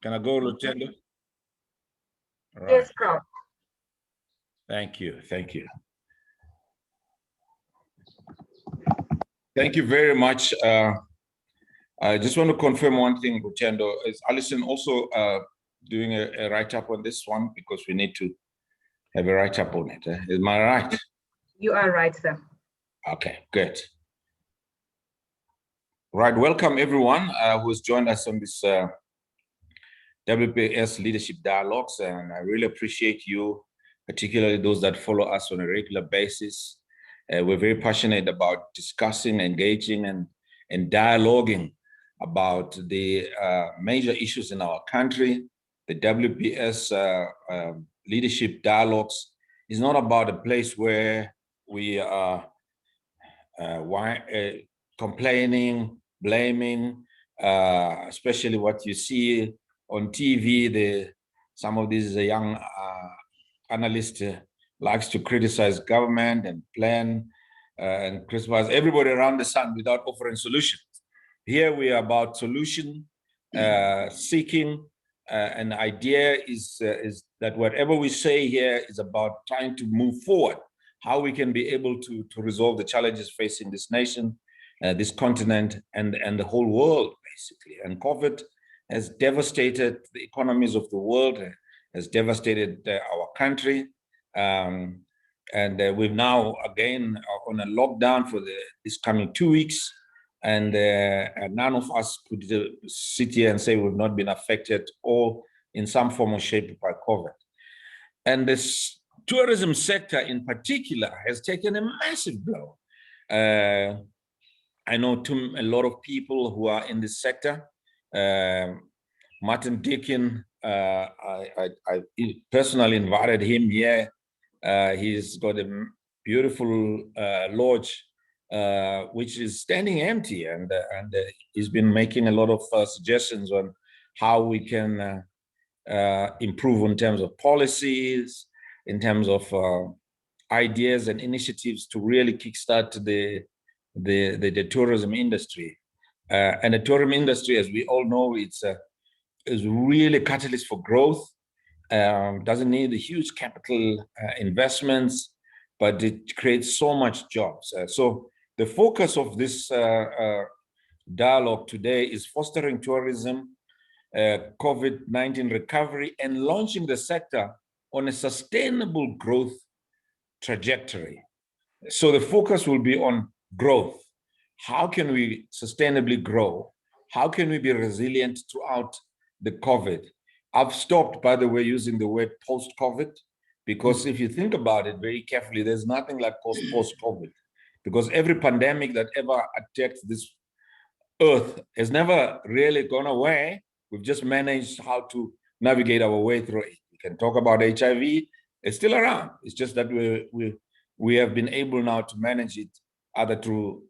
Can I go, Lieutenant? Right. Yes, Prof. Thank you. Thank you. Thank you very much. I just want to confirm one thing, Rutendo. Is Alison also doing a write-up on this one? Because we need to have a write-up on it. Am I right? You are right, sir. Okay, good. Right, welcome everyone who's joined us on this WBS Leadership Dialogues, and I really appreciate you, particularly those that follow us on a regular basis. We're very passionate about discussing, engaging, and dialoguing about the major issues in our country. The WBS Leadership Dialogues is not about a place where we are complaining, blaming, especially what you see on TV. Some of these young analysts likes to criticize government and plan and criticize everybody around the sun without offering solutions. Here we are about solution seeking. An idea is that whatever we say here is about trying to move forward, how we can be able to resolve the challenges facing this nation, this continent, and the whole world, basically. And COVID has devastated the economies of the world, has devastated our country. And we've now, again, on a lockdown for this coming 2 weeks. And none of us could sit here and say we've not been affected or in some form or shape by COVID. And this tourism sector in particular has taken a massive blow. I know a lot of people who are in this sector. Martin Deakin, I personally invited him here. He's got a beautiful lodge, which is standing empty, and he's been making a lot of suggestions on how we can improve in terms of policies, in terms of ideas and initiatives to really kickstart the tourism industry. And the tourism industry, as we all know, is really a catalyst for growth. Doesn't need the huge capital investments, but it creates so much jobs. So the focus of this dialogue today is fostering tourism, COVID-19 recovery, and launching the sector on a sustainable growth trajectory. So the focus will be on growth. How can we sustainably grow? How can we be resilient throughout the COVID? I've stopped, by the way, using the word post-COVID, because if you think about it very carefully, there's nothing like post-COVID, because every pandemic that ever attacked this earth has never really gone away. We've just managed how to navigate our way through it. We can talk about HIV. It's still around. It's just that we have been able now to manage it either through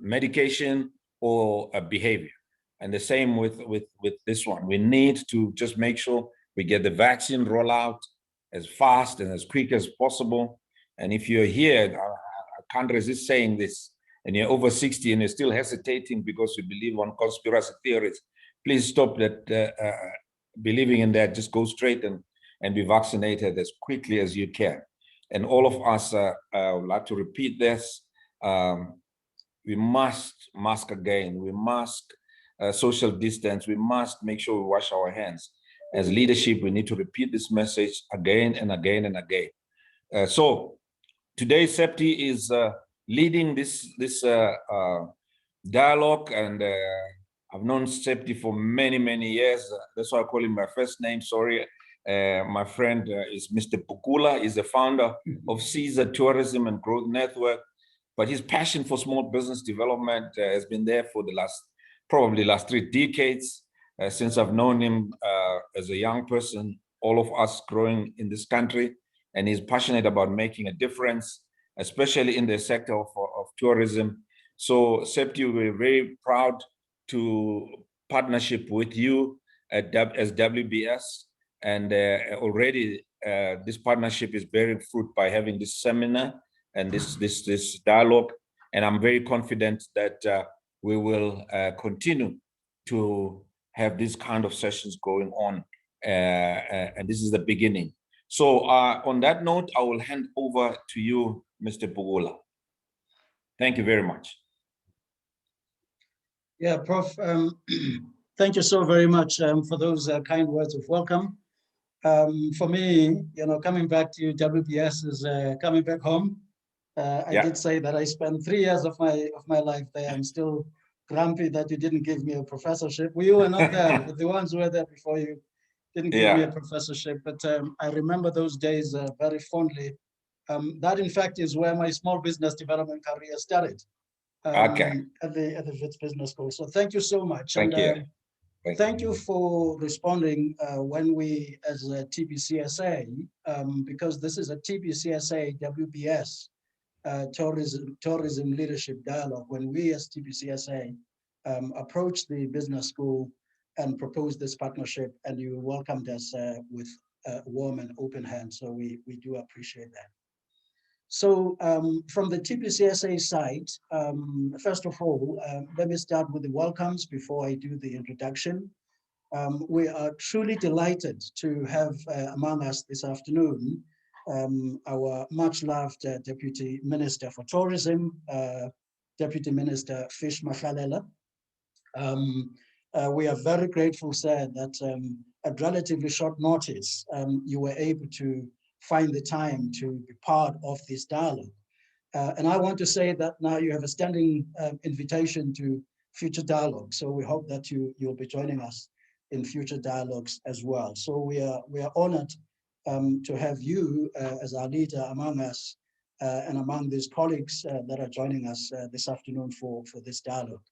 medication or behavior. And the same with this one. We need to just make sure we get the vaccine rollout as fast and as quick as possible. And if you're here, I can't resist saying this, and you're over 60 and you're still hesitating because you believe on conspiracy theories, please stop that believing in that. Just go straight and be vaccinated as quickly as you can. And all of us, I would like to repeat this. We must mask again. We must social distance. We must make sure we wash our hands. As leadership, we need to repeat this message again and again and again. So today, Septi is leading this dialogue, and I've known Septi for many, many years. That's why I call him my first name. Sorry. My friend is Mr. Pukula. He's the founder of Caesar Tourism and Growth Network. But his passion for small business development has been there for the probably last 3 decades. Since I've known him as a young person, all of us growing in this country, and he's passionate about making a difference, especially in the sector of tourism. So, Septi, we're very proud to partnership with you as WBS, and already this partnership is bearing fruit by having this seminar and this dialogue, and I'm very confident that we will continue to have these kind of sessions going on, and this is the beginning. So on that note, I will hand over to you, Mr. Bugula. Thank you very much. Yeah, Prof, thank you so very much for those kind words of welcome. For me, coming back to WBS is coming back home. I did say that I spent 3 years of my life there. I'm still grumpy that you didn't give me a professorship. We were not there, but the ones who were there before you didn't give me a professorship. But I remember those days very fondly. That, in fact, is where my small business development career started. At the Wits Business School. So thank you so much. Thank you. Thank you for responding when we, as a TBCSA, because this is a TBCSA WBS tourism leadership dialogue. When we, as TBCSA, approached the business school and proposed this partnership, and you welcomed us with warm and open hands. So we do appreciate that. So from the TBCSA side, first of all, let me start with the welcomes before I do the introduction. We are truly delighted to have among us this afternoon our much loved Deputy Minister for Tourism, Deputy Minister Fish Makhalela. We are very grateful, sir, that at relatively short notice, you were able to find the time to be part of this dialogue. And I want to say that now you have a standing invitation to future dialogue. So we hope that you'll be joining us in future dialogues as well. So we are honored to have you as our leader among us and among these colleagues that are joining us this afternoon for this dialogue.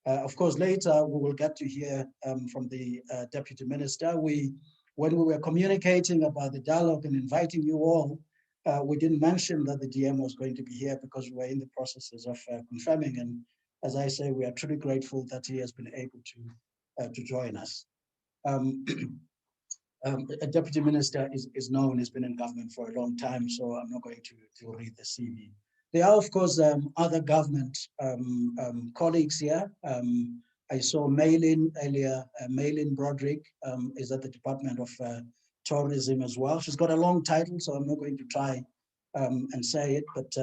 Of course, later we will get to hear from the Deputy Minister. When we were communicating about the dialogue and inviting you all, we didn't mention that the DM was going to be here because we were in the processes of confirming. And as I say, we are truly grateful that he has been able to join us. A Deputy Minister is known, has been in government for a long time, so I'm not going to read the CV. There are, of course, other government colleagues here. I saw Maylin earlier. Maylin Broderick is at the Department of Tourism as well. She's got a long title, so I'm not going to try and say it, but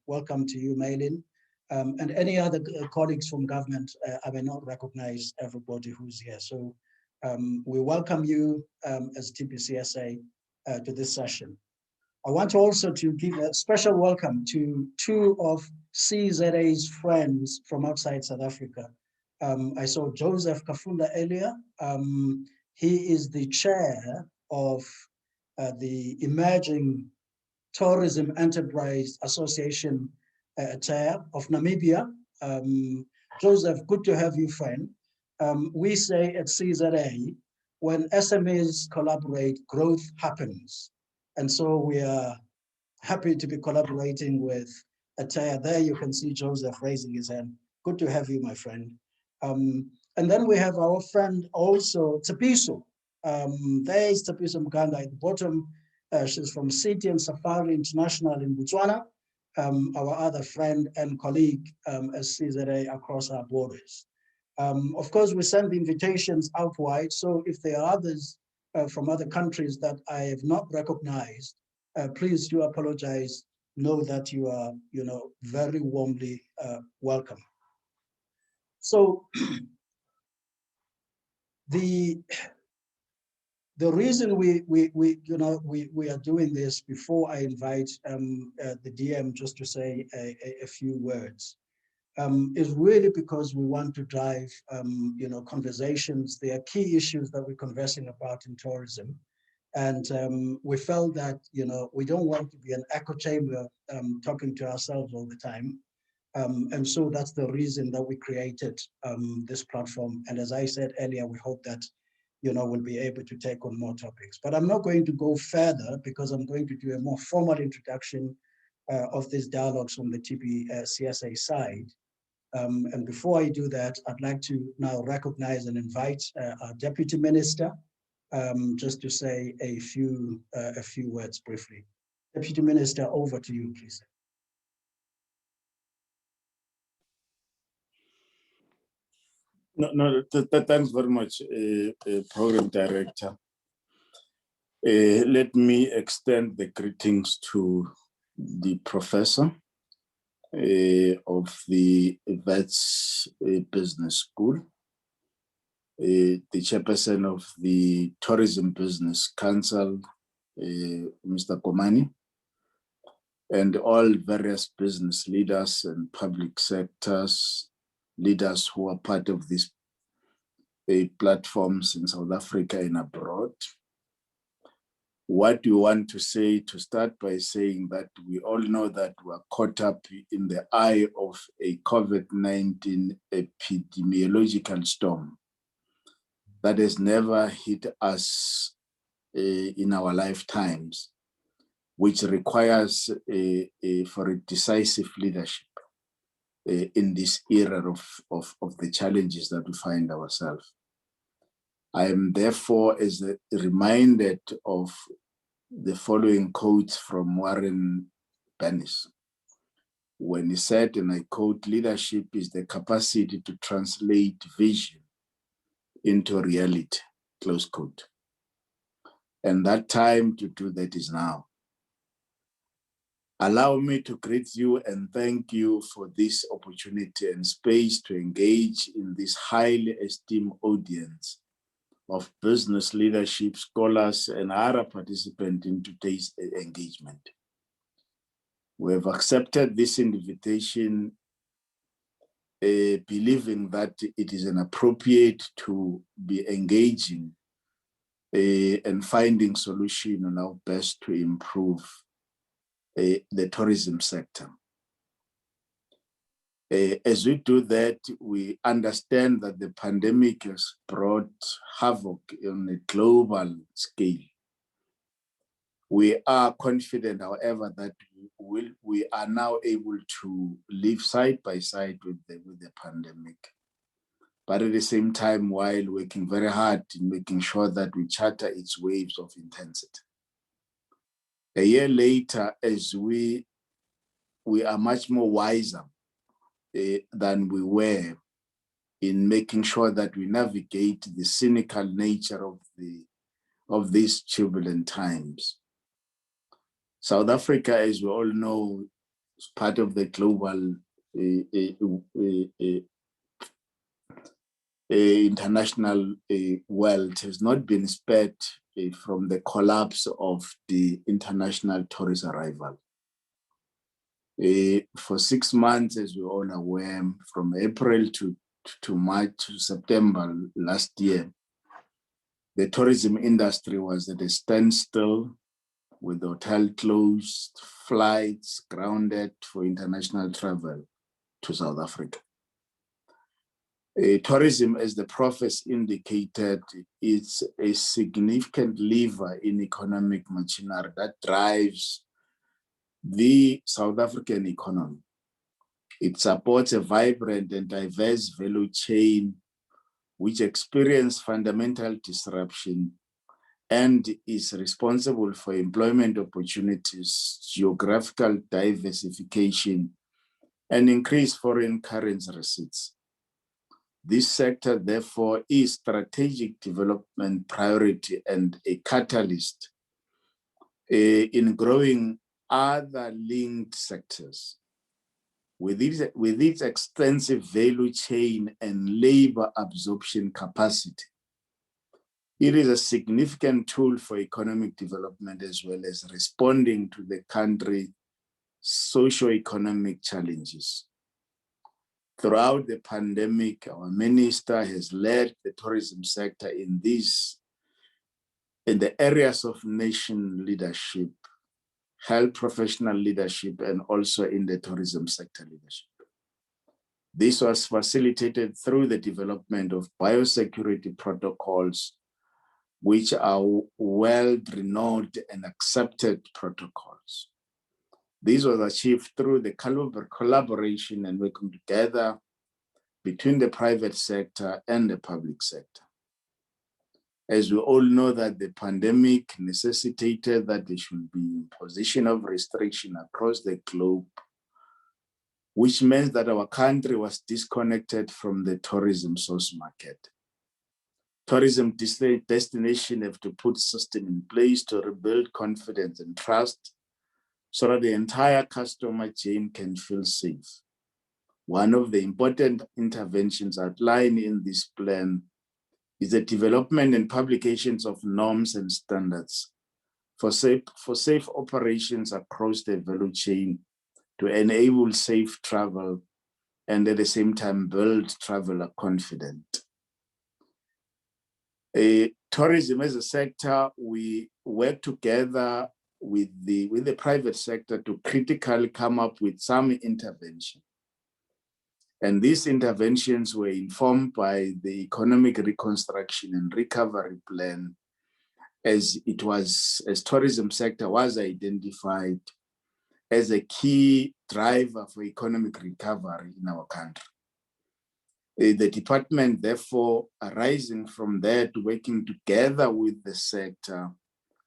welcome to you, Maylin. And any other colleagues from government, I may not recognize everybody who's here. So we welcome you as TBCSA to this session. I want also to give a special welcome to 2 of CZA's friends from outside South Africa. I saw Joseph Kafunda earlier. He is the chair of the Emerging Tourism Enterprise Association chair of Namibia. Joseph, good to have you, friend. We say at CZA, when SMEs collaborate, growth happens. And so we are happy to be collaborating with Ataya. There you can see Joseph raising his hand. Good to have you, my friend. And then we have our friend also, Tsepiso. There is Tsepiso Mganga at the bottom. She's from City and Safari International in Botswana, our other friend and colleague as CZA across our borders. Of course, we send the invitations out wide. So if there are others from other countries that I have not recognized, please do apologize. Know that you are, very warmly welcome. So the reason we are doing this before I invite the DM just to say a few words is really because we want to drive conversations. There are key issues that we're conversing about in tourism. And we felt that, we don't want to be an echo chamber talking to ourselves all the time. And so that's the reason that we created this platform. And as I said earlier, we hope that, we'll be able to take on more topics. But I'm not going to go further because I'm going to do a more formal introduction of these dialogues from the TBCSA side. And before I do that, I'd like to now recognize and invite our Deputy Minister, just to say a few words briefly. Deputy Minister, over to you, please. Thanks very much, Program Director. Let me extend the greetings to the professor of the WBS Business School, the chairperson of the Tourism Business Council, Mr. Komani, and all various business leaders and public sectors, leaders who are part of these platforms in South Africa and abroad. What we want to say, to start by saying that we all know that we are caught up in the eye of a COVID-19 epidemiological storm that has never hit us in our lifetimes, which requires for a decisive leadership in this era of the challenges that we find ourselves. I am therefore reminded of the following quotes from Warren Bennis, when he said, and I quote, "Leadership is the capacity to translate vision into reality," close quote. And that time to do that is now. Allow me to greet you and thank you for this opportunity and space to engage in this highly esteemed audience of business leadership, scholars, and other participants in today's engagement. We have accepted this invitation, believing that it is appropriate to be engaging and finding solutions on how best to improve the tourism sector. As we do that, we understand that the pandemic has brought havoc on a global scale. We are confident, however, that we are now able to live side by side with the pandemic, but at the same time, while working very hard in making sure that we charter its waves of intensity. A year later, as we are much more wiser than we were in making sure that we navigate the cynical nature of these turbulent times. South Africa, as we all know, is part of the global international world, has not been spared from the collapse of the international tourist arrival. For 6 months, as we all are aware, from April to March to September last year, the tourism industry was at a standstill, with the hotel closed, flights grounded for international travel to South Africa. Tourism, as the professor indicated, is a significant lever in economic machinery that drives the South African economy. It supports a vibrant and diverse value chain which experienced fundamental disruption and is responsible for employment opportunities, geographical diversification, and increased foreign currency receipts. This sector, therefore, is strategic development priority and a catalyst in growing other linked sectors. With its extensive value chain and labor absorption capacity, it is a significant tool for economic development as well as responding to the country's socio-economic challenges. Throughout the pandemic, our minister has led the tourism sector in the areas of nation leadership, health professional leadership, and also in the tourism sector leadership. This was facilitated through the development of biosecurity protocols, which are well-renowned and accepted protocols. This was achieved through the collaboration and working together between the private sector and the public sector. As we all know that the pandemic necessitated that there should be imposition of restriction across the globe, which meant that our country was disconnected from the tourism source market. Tourism destinations have to put systems in place to rebuild confidence and trust so that the entire customer chain can feel safe. One of the important interventions outlined in this plan is the development and publications of norms and standards for safe operations across the value chain to enable safe travel and at the same time build traveler confidence. Tourism as a sector, we work together with the private sector to critically come up with some intervention. And these interventions were informed by the Economic Reconstruction and Recovery Plan, as tourism sector was identified as a key driver for economic recovery in our country. The department, therefore, arising from that, working together with the sector,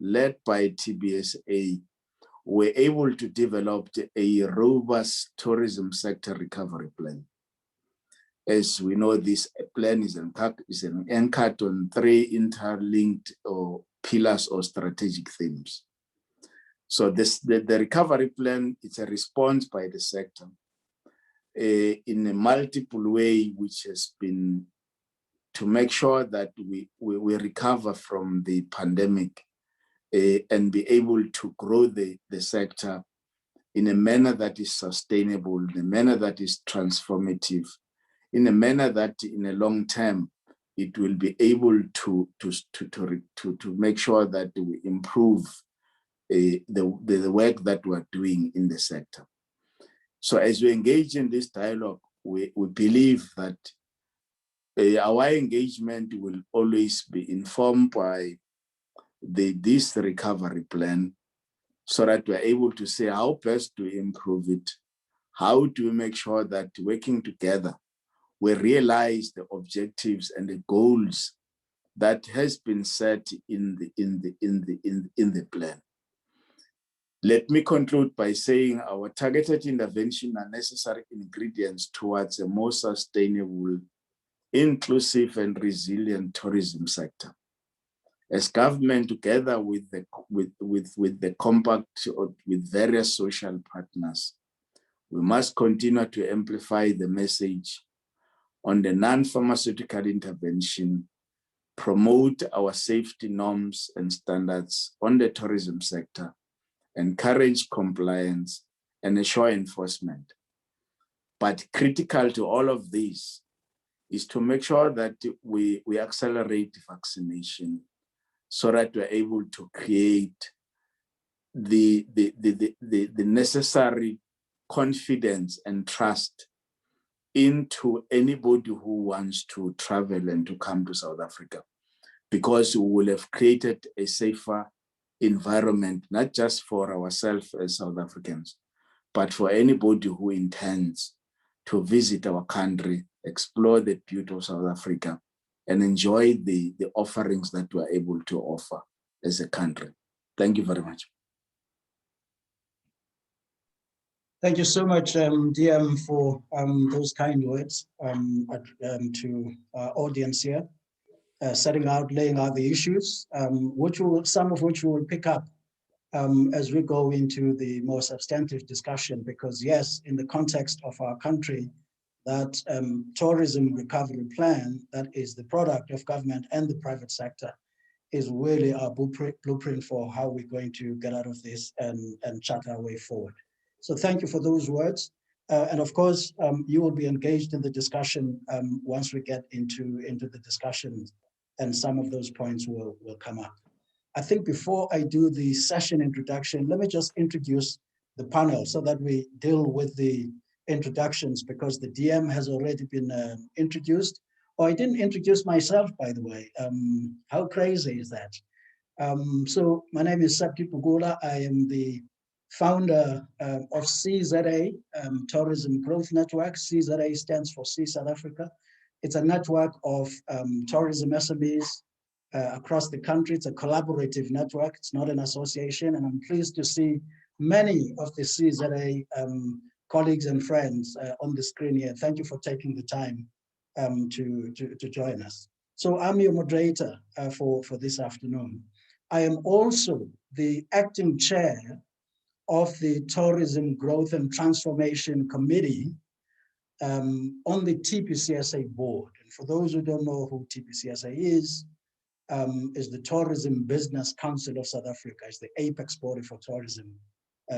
led by TBSA, were able to develop a robust tourism sector recovery plan. As we know, this plan is anchored on 3 interlinked pillars or strategic themes. So the recovery plan is a response by the sector in a multiple way, which has been to make sure that we recover from the pandemic and be able to grow the sector in a manner that is sustainable, in a manner that is transformative, in a manner that in a long term, it will be able to make sure that we improve the work that we're doing in the sector. So as we engage in this dialogue, we believe that our engagement will always be informed by this recovery plan, so that we're able to say how best to improve it, how do we make sure that working together, we realize the objectives and the goals that has been set in the plan. Let me conclude by saying our targeted intervention are necessary ingredients towards a more sustainable, inclusive and resilient tourism sector. As government, together with the compact with various social partners, we must continue to amplify the message on the non-pharmaceutical intervention, promote our safety norms and standards on the tourism sector, encourage compliance, and ensure enforcement. But critical to all of this is to make sure that we accelerate vaccination so that we're able to create the necessary confidence and trust into anybody who wants to travel and to come to South Africa, because we will have created a safer environment, not just for ourselves as South Africans, but for anybody who intends to visit our country, explore the beauty of South Africa, and enjoy the offerings that we're able to offer as a country. Thank you very much. Thank you so much, DM, for those kind words to our audience here, laying out the issues, some of which we will pick up as we go into the more substantive discussion, because yes, in the context of our country, that tourism recovery plan that is the product of government and the private sector is really our blueprint for how we're going to get out of this and chart our way forward. So thank you for those words. And of course, you will be engaged in the discussion once we get into the discussion, and some of those points will come up. I think before I do the session introduction, let me just introduce the panel so that we deal with the introductions, because the DM has already been introduced. Oh, I didn't introduce myself, by the way. How crazy is that? So my name is Sapti Pugula. I am the founder of CZA, Tourism Growth Network. CZA stands for C South Africa. It's a network of tourism SMEs across the country. It's a collaborative network. It's not an association. And I'm pleased to see many of the CZA colleagues and friends on the screen here, thank you for taking the time to join us. So I'm your moderator for this afternoon. I am also the acting chair of the Tourism Growth and Transformation Committee on the TPCSA board. And for those who don't know who TPCSA is the Tourism Business Council of South Africa. It's the apex body for tourism,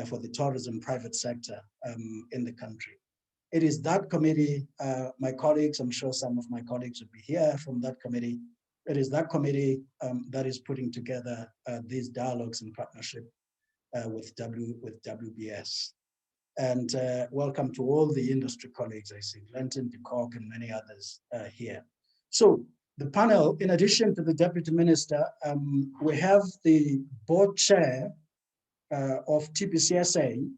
for the tourism private sector in the country. It is that committee, my colleagues, I'm sure some of my colleagues will be here from that committee. It is that committee that is putting together these dialogues in partnership with WBS. And welcome to all the industry colleagues. I see Glenton, de Kock, and many others here. So the panel, in addition to the Deputy Minister, we have the board chair of TPCSA,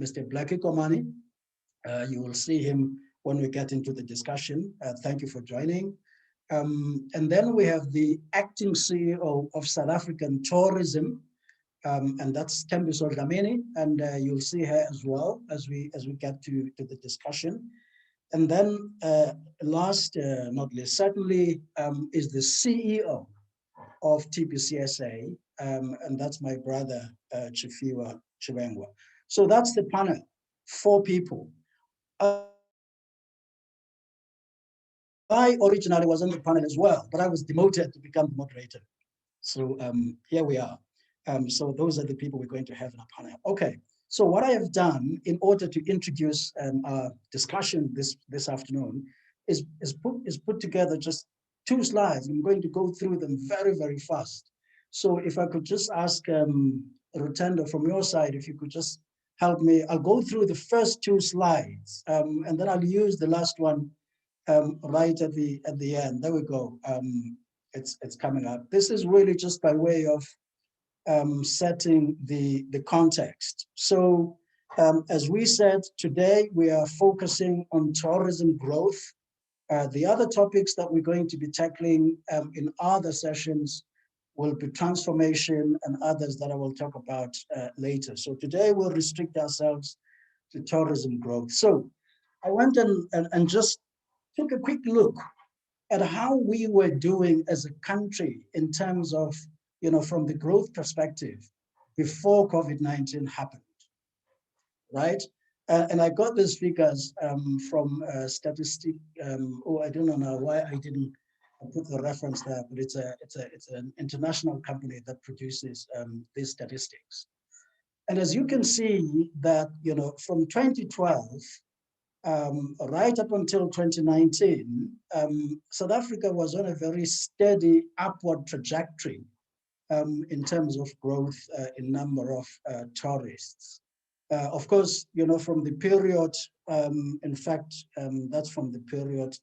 Mr. Blackie Komani. You will see him when we get into the discussion. Thank you for joining. And then we have the acting CEO of South African Tourism, and that's Tembiso Dlamini, and you'll see her as well as we get to the discussion. And then last, not least, certainly is the CEO of TPCSA, and that's my brother, Chifiwa Chibengwa. So that's the panel, 4 people. I originally was on the panel as well, but I was demoted to become the moderator. So here we are. So those are the people we're going to have in our panel. Okay, so what I have done in order to introduce our discussion this afternoon is put together just 2 slides. I'm going to go through them very, very fast. So if I could just ask Rutendo from your side, if you could just help me. I'll go through the first 2 slides, and then I'll use the last one right at the end. There we go. It's coming up. This is really just by way of setting the context. So as we said, today we are focusing on tourism growth. The other topics that we're going to be tackling in other sessions will be transformation and others that I will talk about later. So today we'll restrict ourselves to tourism growth. So I went and just took a quick look at how we were doing as a country in terms of, from the growth perspective before COVID-19 happened, right? And I got these figures from statistic. I don't know now why I didn't put the reference there, but it's an international company that produces these statistics. And as you can see that, from 2012, right up until 2019, South Africa was on a very steady upward trajectory in terms of growth in number of tourists. Of course, from the period, in fact, that's from the period,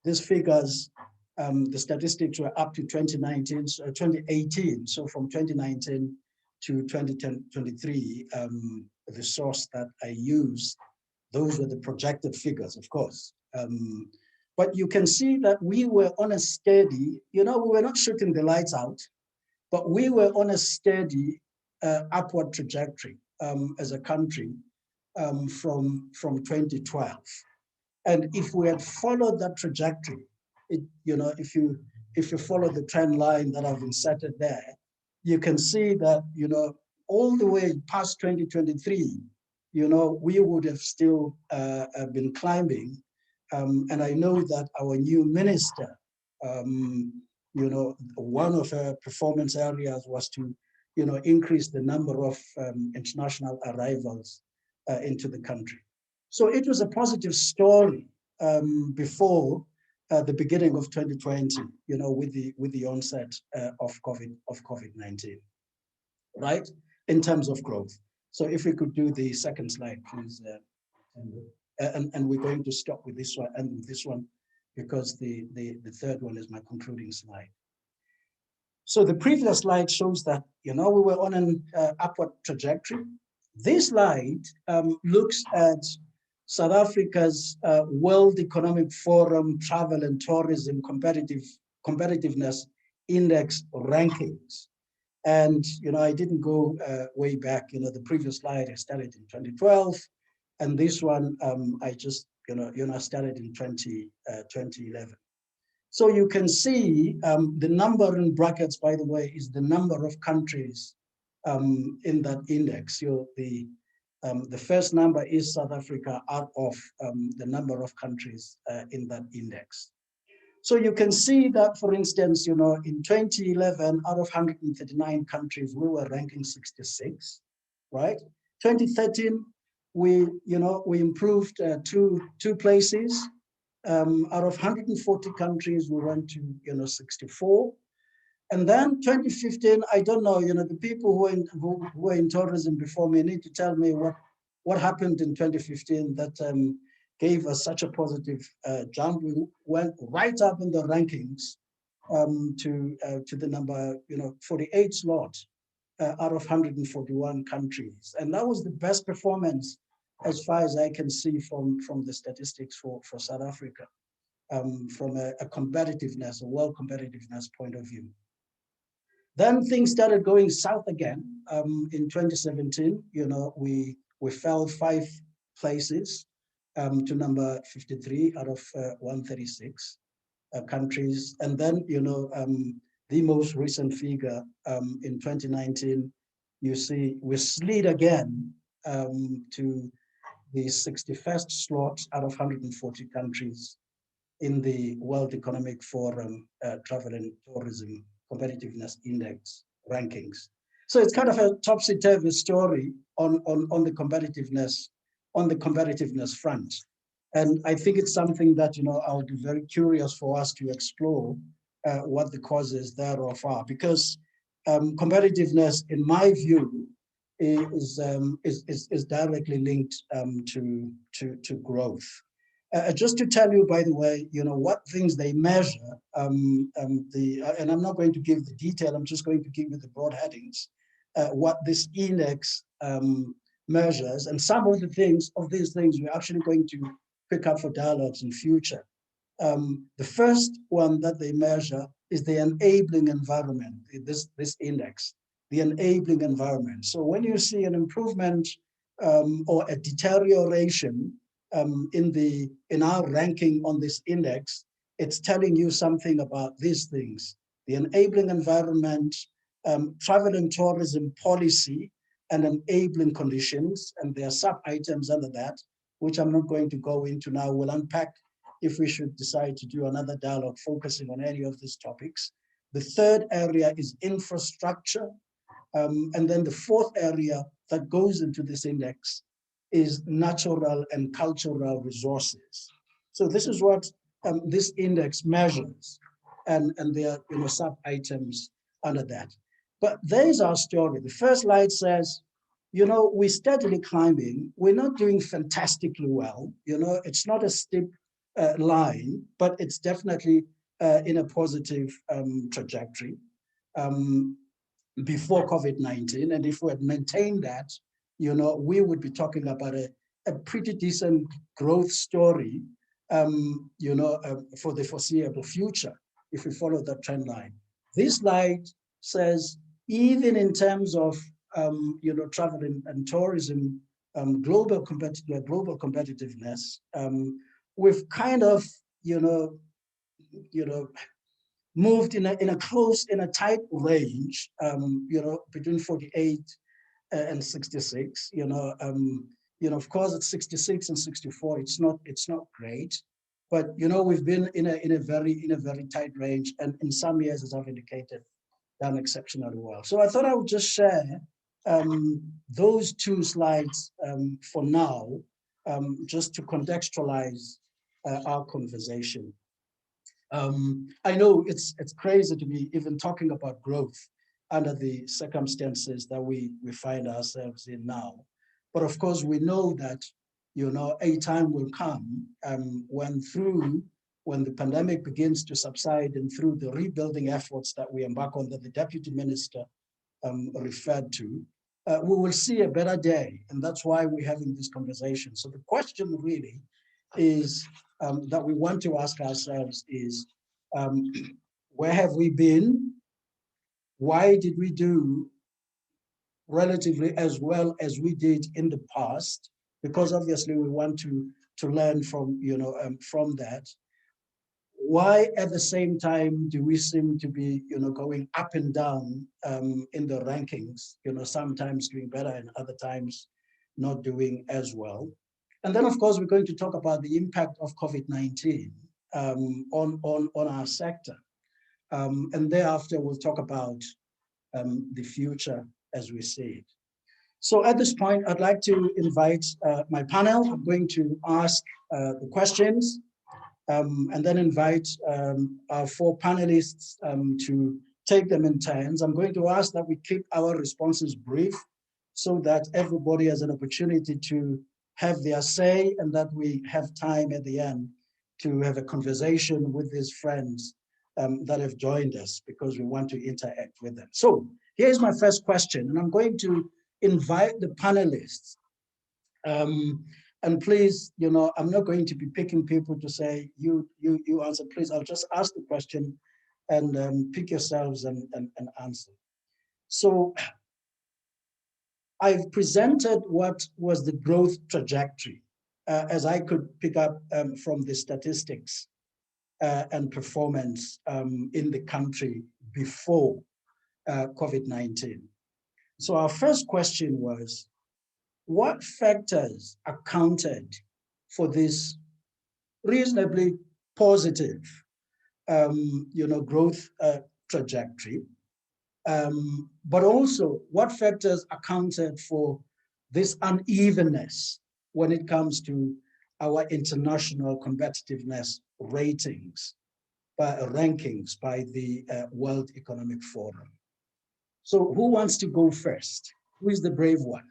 these figures, the statistics were up to 2018. So from 2019 to 2023, the source that I used, those were the projected figures, of course. But you can see that we were on a steady, we were not shooting the lights out, but we were on a steady upward trajectory as a country from 2012. And if we had followed that trajectory, if you follow the trend line that I've inserted there, you can see that, all the way past 2023, we would have still been climbing. And I know that our new minister, one of her performance areas was to, increase the number of international arrivals into the country. So it was a positive story before the beginning of 2020, with the onset of COVID-19, right? In terms of growth. So if we could do the second slide, please. And we're going to stop with this one and with this one, because the third one is my concluding slide. So the previous slide shows that, we were on an upward trajectory. This slide looks at South Africa's World Economic Forum Travel and Tourism Competitiveness Index rankings. And, I didn't go way back, the previous slide, I started in 2012. And this one, I just, started in 2011. So you can see the number in brackets, by the way, is the number of countries in that index. The first number is South Africa out of the number of countries in that index. So you can see that, for instance, in 2011, out of 139 countries, we were ranking 66, right? 2013, we improved two places. Out of 140 countries, we went to 64. And then 2015, I don't know, the people who were in tourism before me need to tell me what happened in 2015 that gave us such a positive jump. We went right up in the rankings to the number 48 slot out of 141 countries. And that was the best performance as far as I can see from the statistics for South Africa, from a competitiveness, a world competitiveness point of view. Then things started going south again. In 2017, we fell 5 places to number 53 out of 136 countries. And then, the most recent figure in 2019, you see we slid again to the 61st slot out of 140 countries in the World Economic Forum Travel and Tourism Competitiveness Index rankings. So it's kind of a topsy-turvy story on the competitiveness front. And I think it's something that, I'll be very curious for us to explore what the causes thereof are, because competitiveness, in my view, is directly linked to growth. Just to tell you, by the way, what things they measure, and I'm not going to give the detail, I'm just going to give you the broad headings, what this index measures, and some of these things we're actually going to pick up for dialogues in future. The first one that they measure is the enabling environment, this index, the enabling environment. So when you see an improvement or a deterioration in our ranking on this index, it's telling you something about these things: the enabling environment, travel and tourism policy, and enabling conditions. And there are sub-items under that, which I'm not going to go into now. We'll unpack if we should decide to do another dialogue focusing on any of these topics. The third area is infrastructure. And then the fourth area that goes into this index is natural and cultural resources. So this is what this index measures, and there are sub-items under that. But there's our story. The first slide says, we're steadily climbing. We're not doing fantastically well. It's not a steep line, but it's definitely in a positive trajectory before COVID-19. And if we had maintained that, we would be talking about a pretty decent growth story, for the foreseeable future, if we follow that trend line. This slide says, even in terms of, travel and tourism, global competitiveness, we've kind of, moved in a tight range, between 48 and 66. Of course, at 66 and 64, it's not great, but we've been in a very tight range, and in some years, as I've indicated, done exceptionally well. So I thought I would just share those 2 slides for now, just to contextualize our conversation. I know it's crazy to be even talking about growth under the circumstances that we find ourselves in now. But of course, we know that, a time will come when the pandemic begins to subside, and through the rebuilding efforts that we embark on, that the Deputy Minister referred to, we will see a better day. And that's why we're having this conversation. So the question really is, that we want to ask ourselves is, where have we been? why did we do relatively as well as we did in the past? Because obviously we want to learn from, from that. Why at the same time do we seem to be, going up and down in the rankings, sometimes doing better and other times not doing as well? And then of course, we're going to talk about the impact of COVID-19 on our sector. And thereafter, we'll talk about the future as we see it. So at this point, I'd like to invite my panel. I'm going to ask the questions and then invite our four panelists to take them in turns. I'm going to ask that we keep our responses brief so that everybody has an opportunity to have their say and that we have time at the end to have a conversation with these friends that have joined us because we want to interact with them. So here's my first question, and I'm going to invite the panelists. And please, I'm not going to be picking people to say, you answer, please. I'll just ask the question and pick yourselves and answer. So I've presented what was the growth trajectory, as I could pick up from the statistics and performance in the country before COVID-19. So our first question was, what factors accounted for this reasonably positive, growth trajectory? But also, what factors accounted for this unevenness when it comes to our international competitiveness ratings, rankings by the World Economic Forum? So who wants to go first? Who is the brave one?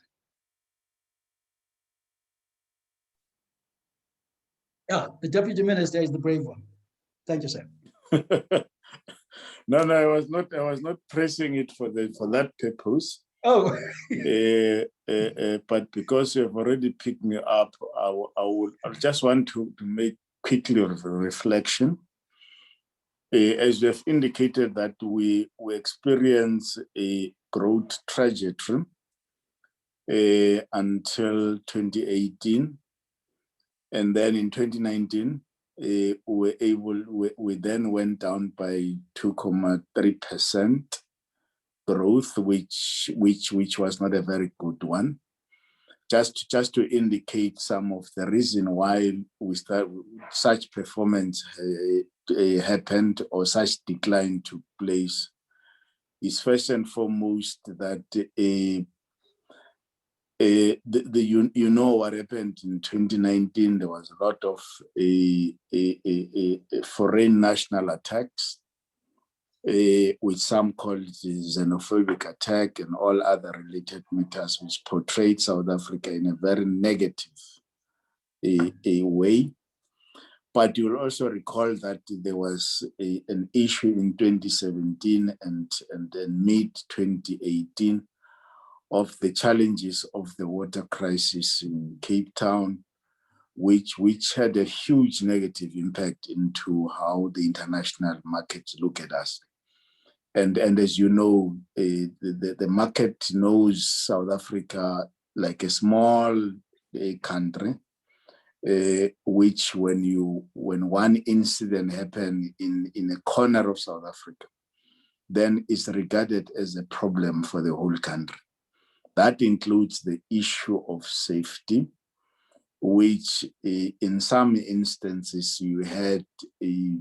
Yeah, the Deputy Minister is the brave one. Thank you, sir. No, I was not pressing it for that purpose. Oh. But because you have already picked me up, I just want to make quickly a reflection. As you have indicated that we experience a growth trajectory until 2018. And then in 2019, we then went down by 2.3% growth, which was not a very good one. Just to indicate some of the reason why such performance happened or such decline took place is first and foremost that you know what happened in 2019. There was a lot of foreign national attacks, which some called the xenophobic attack and all other related matters, which portrayed South Africa in a very negative way. But you'll also recall that there was an issue in 2017 and then mid-2018 of the challenges of the water crisis in Cape Town, which had a huge negative impact into how the international markets look at us. And as you know, the market knows South Africa like a small country, which when one incident happened in a corner of South Africa, then is regarded as a problem for the whole country. That includes the issue of safety, which in some instances you had a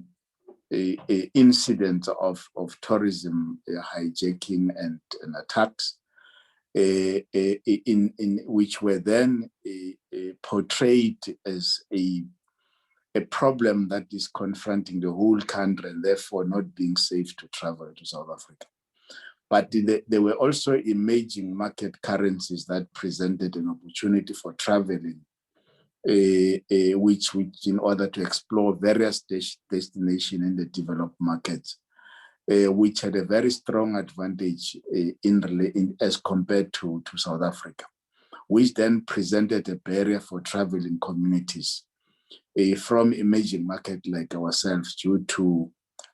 incident of tourism hijacking and attacks, in which were then portrayed as a problem that is confronting the whole country and therefore not being safe to travel to South Africa. But there were also emerging market currencies that presented an opportunity for traveling, which in order to explore various destinations in the developed markets, which had a very strong advantage as compared to South Africa, which then presented a barrier for traveling communities from emerging markets like ourselves due to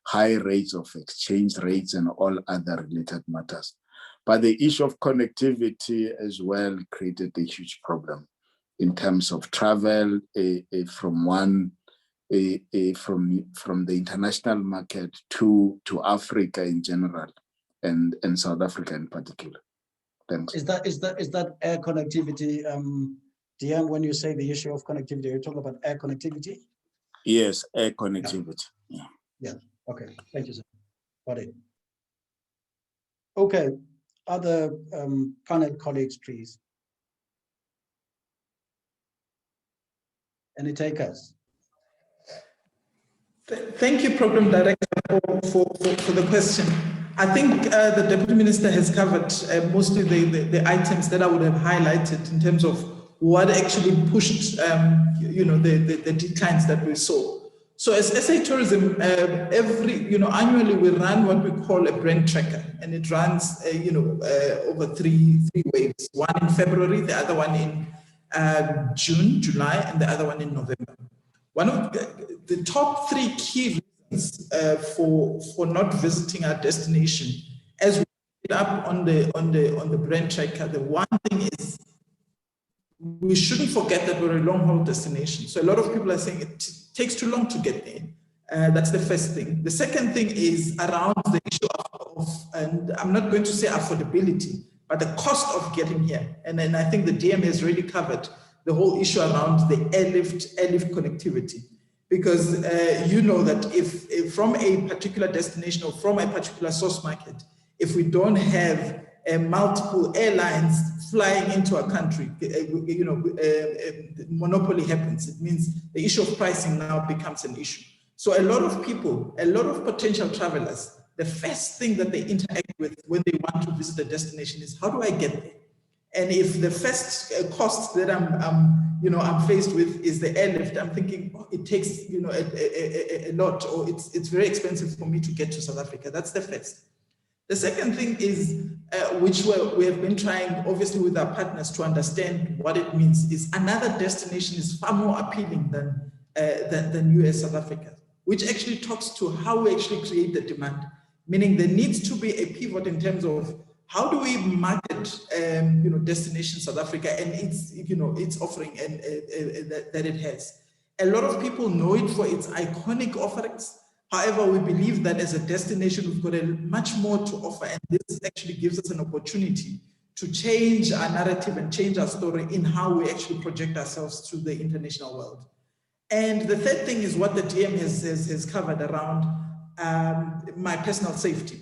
high rates of exchange rates and all other related matters. But the issue of connectivity as well created a huge problem in terms of travel from the international market to Africa in general and South Africa in particular. Thanks. Is that air connectivity? DM, when you say the issue of connectivity, you're talking about air connectivity? Yes, air connectivity. Yeah. Okay. Thank you, sir. Got it. Okay. Other panel colleagues, please. Any takers? Thank you, Program Director, for the question. I think the Deputy Minister has covered mostly the items that I would have highlighted in terms of what actually pushed, the declines that we saw. So as SA Tourism, annually we run what we call a brand tracker, and it runs, over three waves. One in February, the other one in June, July, and the other one in November. One of the top three key reasons for not visiting our destination, as we put it up on the brand tracker, the one thing is we shouldn't forget that we're a long-haul destination. So a lot of people are saying it takes too long to get there. That's the first thing. The second thing is around the issue of, and I'm not going to say affordability, but the cost of getting here. And then I think the DM has really covered the whole issue around the airlift connectivity. Because you know that if from a particular destination or from a particular source market, if we don't have multiple airlines flying into a country, monopoly happens. It means the issue of pricing now becomes an issue. So a lot of people, a lot of potential travelers, the first thing that they interact with when they want to visit a destination is, how do I get there? And if the first cost that I'm faced with is the airlift, I'm thinking, oh, it takes a lot, or it's very expensive for me to get to South Africa. That's the first. The second thing is, which we have been trying, obviously, with our partners to understand what it means, is another destination is far more appealing than US South Africa, which actually talks to how we actually create the demand. Meaning there needs to be a pivot in terms of how do we market, destination South Africa and its offering and that it has. A lot of people know it for its iconic offerings. However, we believe that as a destination, we've got a much more to offer, and this actually gives us an opportunity to change our narrative and change our story in how we actually project ourselves to the international world. And the third thing is what the DM has covered around my personal safety.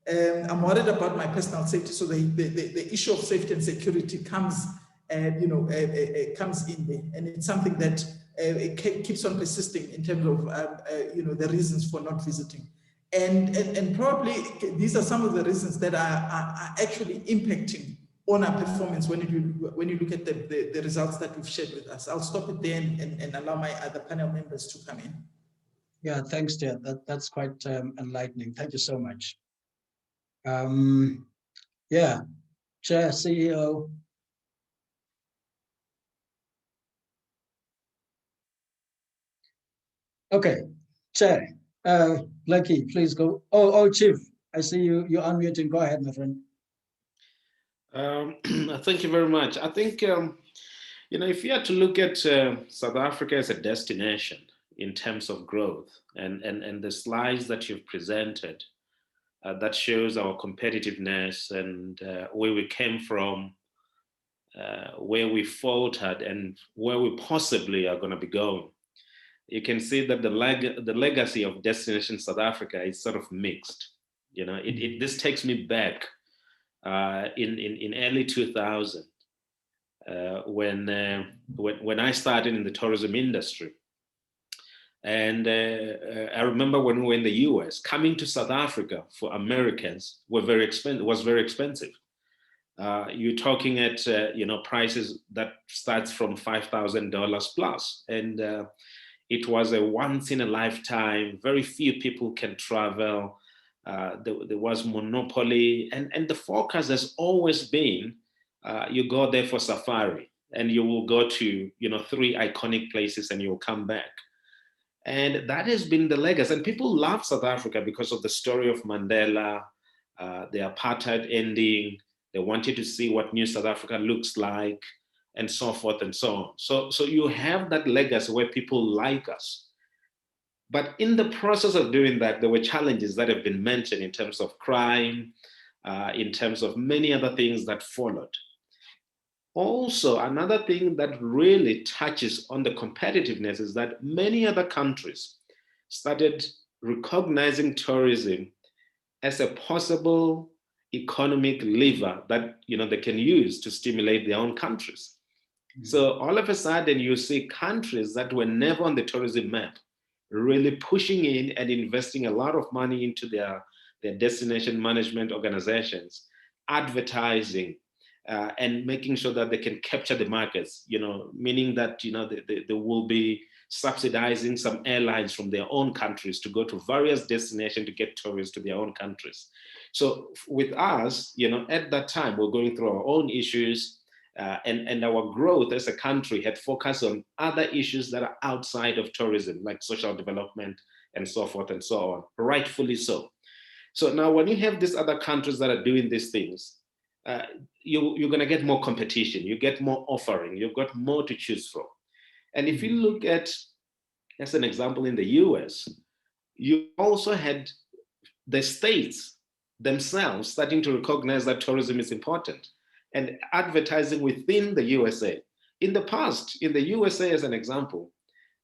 I'm worried about my personal safety, so the issue of safety and security comes in there, and it's something that it keeps on persisting in terms of the reasons for not visiting, and probably these are some of the reasons that are actually impacting on our performance when you look at the results that we've shared with us. I'll stop it there and allow my other panel members to come in. Yeah, thanks, Chair. That's quite enlightening. Thank you so much. Yeah, Chair, CEO. Okay, Chair, Lucky, please go. Oh, Chief, I see you're unmuting. Go ahead, my friend. Thank you very much. I think, if you had to look at South Africa as a destination in terms of growth and the slides that you've presented, that shows our competitiveness and where we came from, where we faltered and where we possibly are going to be going. You can see that the legacy of Destination South Africa is sort of mixed. This takes me back in early 2000 when I started in the tourism industry. And I remember when we were in the US, coming to South Africa for Americans was very expensive. You're talking at prices that starts from $5,000 plus, and it was a once in a lifetime. Very few people can travel. There was monopoly, and the focus has always been you go there for safari, and you will go to 3 iconic places, and you'll come back. And that has been the legacy. And people love South Africa because of the story of Mandela, the apartheid ending. They wanted to see what new South Africa looks like, and so forth and so on. So you have that legacy where people like us. But in the process of doing that, there were challenges that have been mentioned in terms of crime, in terms of many other things that followed. Also, another thing that really touches on the competitiveness is that many other countries started recognizing tourism as a possible economic lever that they can use to stimulate their own countries. Mm-hmm. So all of a sudden, you see countries that were never on the tourism map really pushing in and investing a lot of money into their destination management organizations, advertising, and making sure that they can capture the markets, meaning that, they will be subsidizing some airlines from their own countries to go to various destinations to get tourists to their own countries. So with us, at that time, we're going through our own issues, and our growth as a country had focused on other issues that are outside of tourism, like social development and so forth and so on, rightfully so. So now when you have these other countries that are doing these things, you're going to get more competition, you get more offering, you've got more to choose from. And if you look at, as an example, in the US, you also had the states themselves starting to recognize that tourism is important and advertising within the USA. In the past, in the USA, as an example,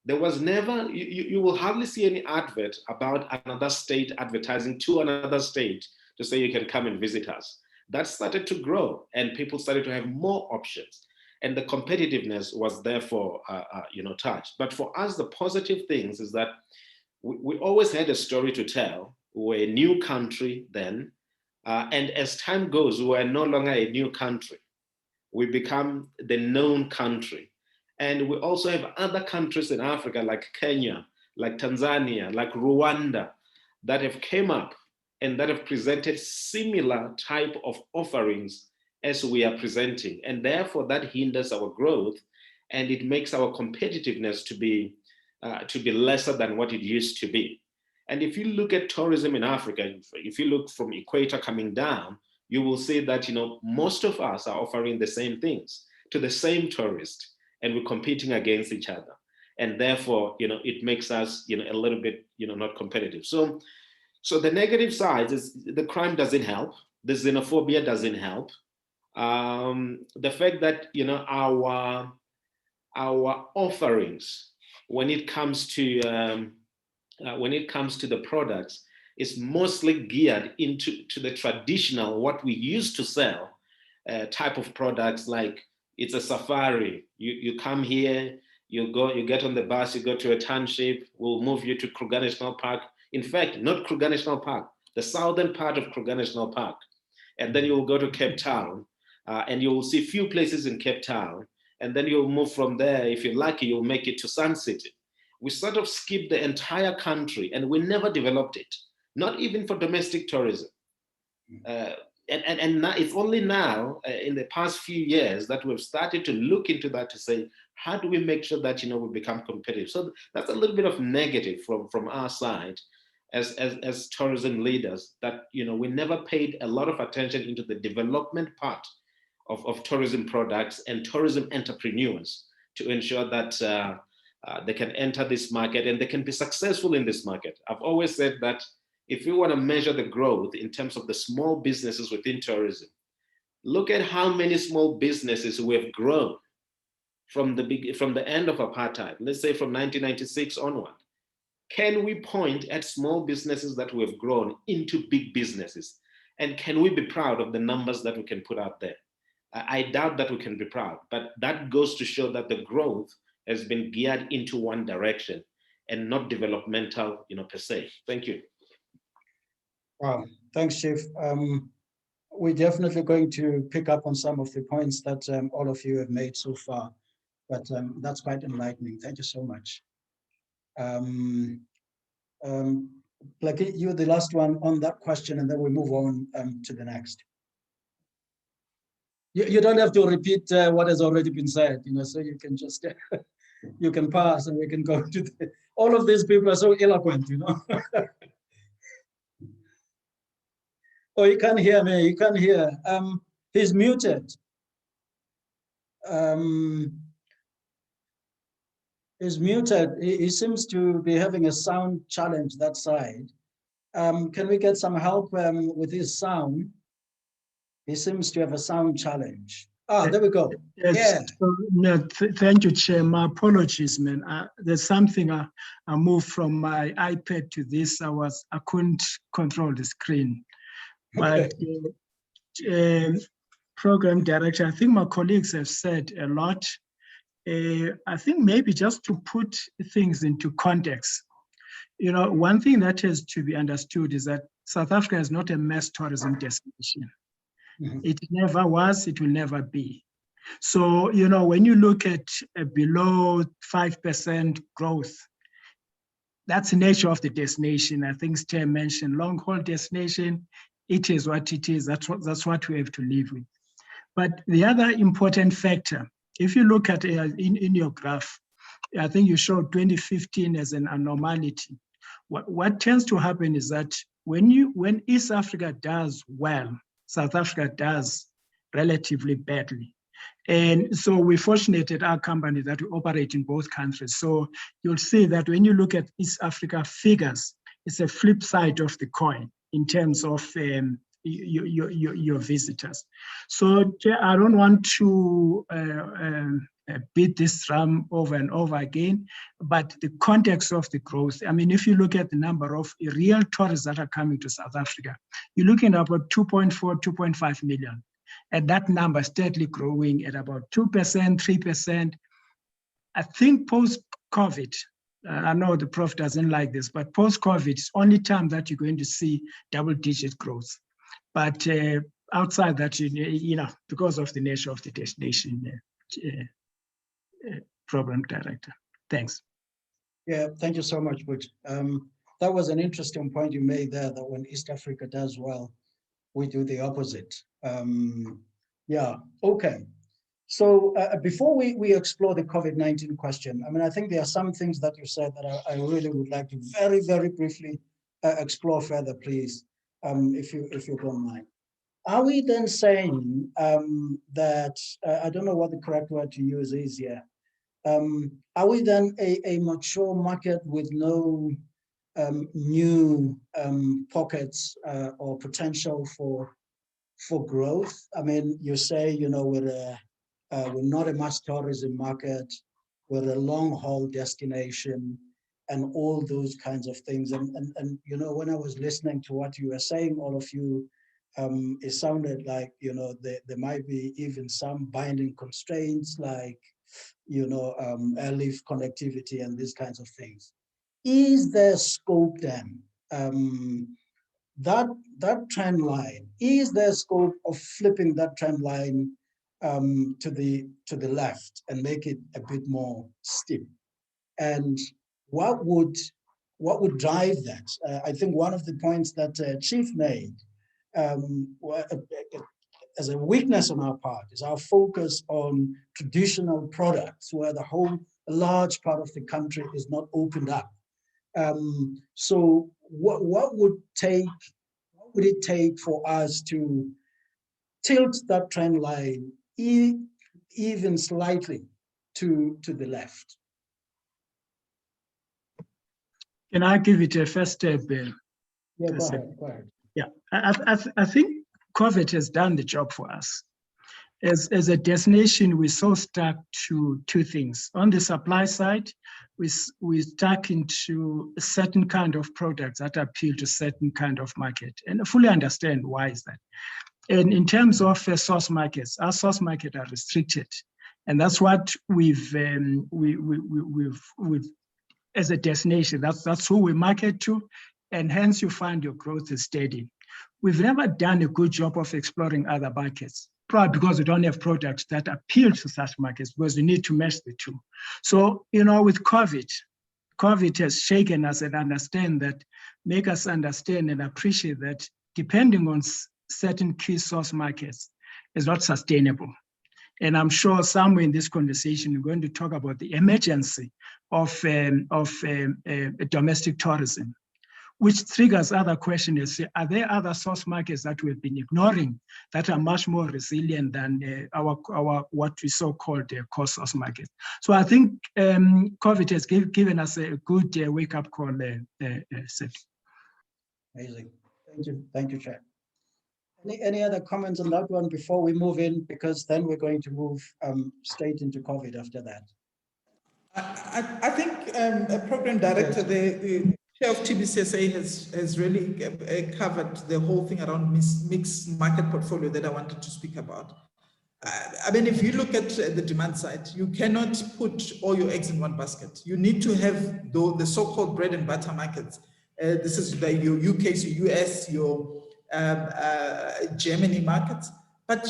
there was never, you will hardly see any advert about another state advertising to another state to say you can come and visit us. That started to grow and people started to have more options. And the competitiveness was therefore, touched. But for us, the positive things is that we always had a story to tell. We're a new country then. And as time goes, we're no longer a new country. We become the known country. And we also have other countries in Africa like Kenya, like Tanzania, like Rwanda, that have came up and that have presented similar type of offerings as we are presenting. And therefore that hinders our growth and it makes our competitiveness to be lesser than what it used to be. And if you look at tourism in Africa, if you look from equator coming down, you will see that most of us are offering the same things to the same tourist, and we're competing against each other. And therefore, it makes us a little bit not competitive. So the negative side is the crime doesn't help, the xenophobia doesn't help. The fact that our offerings when it comes to the products is mostly geared into the traditional, what we used to sell type of products, like it's a safari. You come here, you get on the bus, you go to a township, we'll move you to Kruger National Park. In fact, not Kruger National Park, the southern part of Kruger National Park. And then you'll go to Cape Town and you'll see a few places in Cape Town. And then you'll move from there. If you're lucky, you'll make it to Sun City. We sort of skipped the entire country and we never developed it, not even for domestic tourism. And now, it's only now in the past few years that we've started to look into that to say, how do we make sure that, we become competitive? So that's a little bit of negative from our side as tourism leaders, that, we never paid a lot of attention into the development part of tourism products and tourism entrepreneurs to ensure that they can enter this market and they can be successful in this market. I've always said that if you want to measure the growth in terms of the small businesses within tourism, look at how many small businesses we have grown from the end of apartheid, let's say from 1996 onward. Can we point at small businesses that we have grown into big businesses? And can we be proud of the numbers that we can put out there? I doubt that we can be proud, but that goes to show that the growth has been geared into one direction and not developmental, per se. Thank you. Wow, thanks, Chief. We're definitely going to pick up on some of the points that all of you have made so far, but that's quite enlightening. Thank you so much. Like you're the last one on that question, and then we move on to the next. You don't have to repeat what has already been said, so you can just you can pass and we can go to all of these people are so eloquent, you know. Oh, you can't hear me. You can't hear. He's muted. He's muted. He seems to be having a sound challenge that side. Can we get some help with his sound? He seems to have a sound challenge. Ah, there we go. Yes. Yeah. So, no, thank you, Chair. My apologies, man. There's something I moved from my iPad to this. I couldn't control the screen. But program director, I think my colleagues have said a lot. I think maybe just to put things into context, you know, one thing that has to be understood is that South Africa is not a mass tourism destination. Mhm. It never was, it will never be. So, you know, when you look at below 5% growth, that's the nature of the destination. I think Chair mentioned long haul destination. It is what it is. That's what we have to live with. But the other important factor, if you look at in your graph, I think you showed 2015 as an anomaly. What tends to happen is that when East Africa does well, South Africa does relatively badly. And so we're fortunate at our company that we operate in both countries. So you'll see that when you look at East Africa figures, it's a flip side of the coin in terms of your visitors. So I don't want to beat this drum over and over again, but the context of the growth, I mean, if you look at the number of real tourists that are coming to South Africa, you're looking at about 2.4, 2.5 million. And that number steadily growing at about 2%, 3%. I think post-COVID, I know the Prof doesn't like this, but post-COVID, it's only time that you're going to see double-digit growth. But outside that, you know, because of the nature of the destination, program director. Thanks. Yeah, thank you so much, Butch. That was an interesting point you made there, that when East Africa does well, we do the opposite. Yeah, okay. So before we explore the COVID-19 question, I mean, I think there are some things that you said that I really would like to very, very briefly explore further, please, if you don't mind. Are we then saying that, I don't know what the correct word to use is here, are we then a mature market with no new pockets or potential for growth? I mean, you say, you know, we're not a mass tourism market, we're a long haul destination, and all those kinds of things. And you know, when I was listening to what you were saying, all of you, it sounded like, you know, there might be even some binding constraints, like, you know, airlift connectivity and these kinds of things. Is there scope then, that trend line, is there scope of flipping that trend line to the left and make it a bit more steep? And what would drive that? I think one of the points that Chief made as a weakness on our part is our focus on traditional products, where a large part of the country is not opened up. So what would it take for us to tilt that trend line even slightly to the left? Can I give it a first step, Bill? Yeah, go ahead. Yeah, I think COVID has done the job for us. As a destination, we're so stuck to two things. On the supply side, we're stuck into a certain kind of products that appeal to certain kind of market, and I fully understand why is that. And in terms of source markets, our source market are restricted, and that's what we've as a destination. That's who we market to, and hence you find your growth is steady. We've never done a good job of exploring other markets, probably because we don't have products that appeal to such markets, because we need to match the two. So, you know, with COVID has shaken us and make us understand and appreciate that depending on certain key source markets is not sustainable. And I'm sure somewhere in this conversation, we're going to talk about the emergency of domestic tourism, which triggers other questions. Are there other source markets that we've been ignoring that are much more resilient than our what we so-called core source markets? So I think COVID has given us a good wake-up call, Seth. Amazing. Thank you, Chair. Any other comments on that one before we move in? Because then we're going to move straight into COVID after that. I think a program director, the chair of TBCSA has really covered the whole thing around mixed market portfolio that I wanted to speak about. I mean, if you look at the demand side, you cannot put all your eggs in one basket. You need to have the so-called bread and butter markets. This is your UK, your US, your Germany markets, but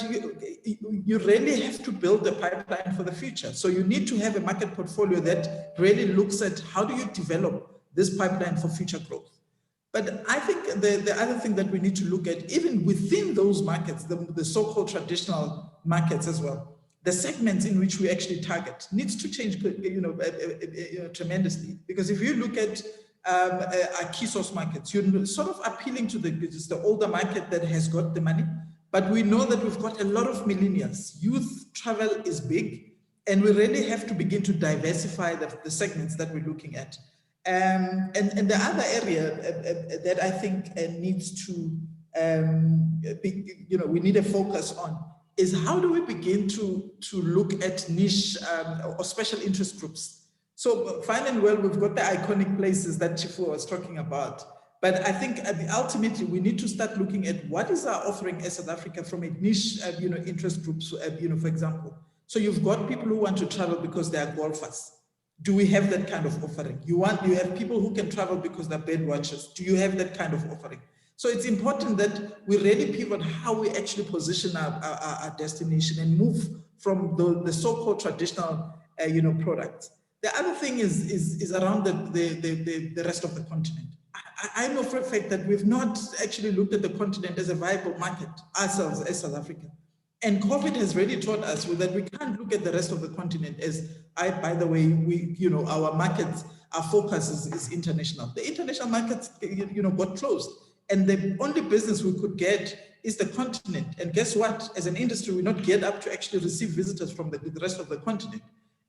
you really have to build a pipeline for the future. So you need to have a market portfolio that really looks at how do you develop this pipeline for future growth. But I think the other thing that we need to look at, even within those markets, the so-called traditional markets as well, the segments in which we actually target needs to change, tremendously. Because if you look at our key source markets, you're sort of appealing to the older market that has got the money, but we know that we've got a lot of millennials. Youth travel is big, and we really have to begin to diversify the segments that we're looking at. And the other area that I think needs to, we need a focus on is how do we begin to look at niche or special interest groups. So fine and well, we've got the iconic places that Chifu was talking about. But I think ultimately we need to start looking at what is our offering as South Africa from a niche, interest groups, for example. So you've got people who want to travel because they are golfers. Do we have that kind of offering? You have people who can travel because they're bird watchers. Do you have that kind of offering? So it's important that we really pivot how we actually position our destination and move from the so-called traditional, products. The other thing is around the rest of the continent. I know for a fact that we've not actually looked at the continent as a viable market ourselves as South Africa. And COVID has really taught us that we can't look at the rest of the continent as, by the way, our markets, our focus is international. The international markets, got closed. And the only business we could get is the continent. And guess what? As an industry, we're not geared up to actually receive visitors from the rest of the continent.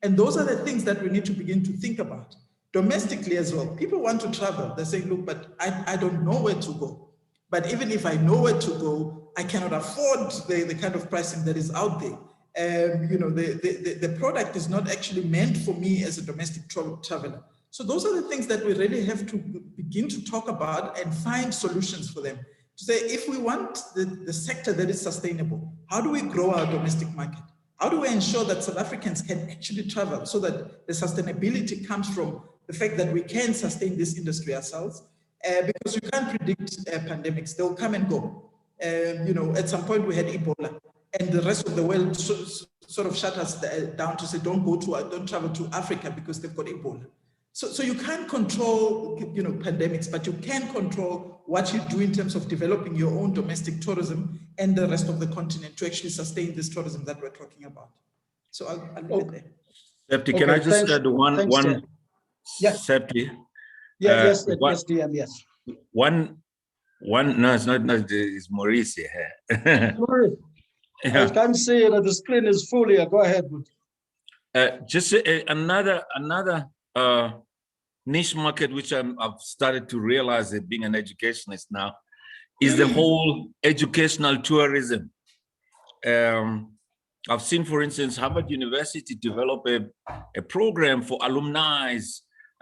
And those are the things that we need to begin to think about. Domestically as well, people want to travel. They say, look, but I don't know where to go. But even if I know where to go, I cannot afford the kind of pricing that is out there. The product is not actually meant for me as a domestic traveler. So those are the things that we really have to begin to talk about and find solutions for them. To say, if we want the sector that is sustainable, how do we grow our domestic market? How do we ensure that South Africans can actually travel so that the sustainability comes from the fact that we can sustain this industry ourselves? Because you can't predict pandemics, they'll come and go. At some point we had Ebola, and the rest of the world sort of shut us down to say, don't travel to Africa because they've got Ebola. So you can't control, pandemics, but you can control what you do in terms of developing your own domestic tourism and the rest of the continent to actually sustain this tourism that we're talking about. So I'll leave it there. Septi, can I just add one? Yeah. Septi. Yes, DM, yes. One, no, it's not, it's Maurice here. Maurice, I can't see it, the screen is full here, go ahead. Just another niche market, which I've started to realize that being an educationist now, is the whole educational tourism. I've seen, for instance, Harvard University develop a program for alumni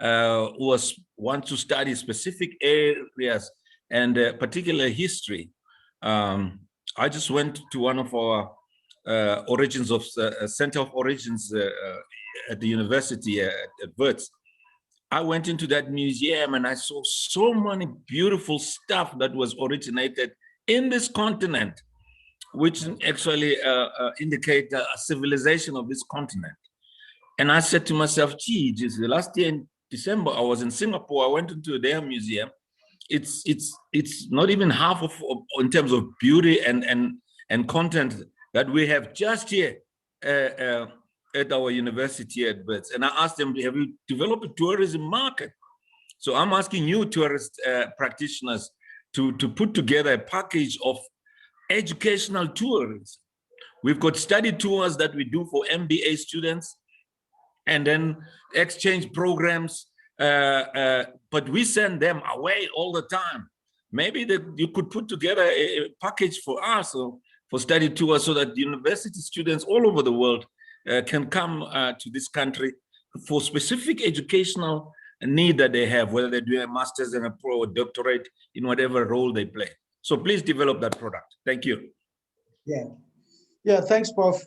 who want to study specific areas and particular history. I just went to one of our Center of Origins at the university at Wits. I went into that museum and I saw so many beautiful stuff that was originated in this continent, which actually indicate a civilization of this continent. And I said to myself, gee, just the last year in December, I was in Singapore, I went into their museum. It's not even half of in terms of beauty and content that we have just here at our university at BETS, and I asked them, have you developed a tourism market? So I'm asking you tourist practitioners to put together a package of educational tours. We've got study tours that we do for MBA students, and then exchange programs, but we send them away all the time. Maybe you could put together a package for us, or for study tours, so that university students all over the world can come to this country for specific educational need that they have, whether they're doing a master's and a pro or doctorate in whatever role they play. So please develop that product. Thank you. Yeah, thanks, Prof.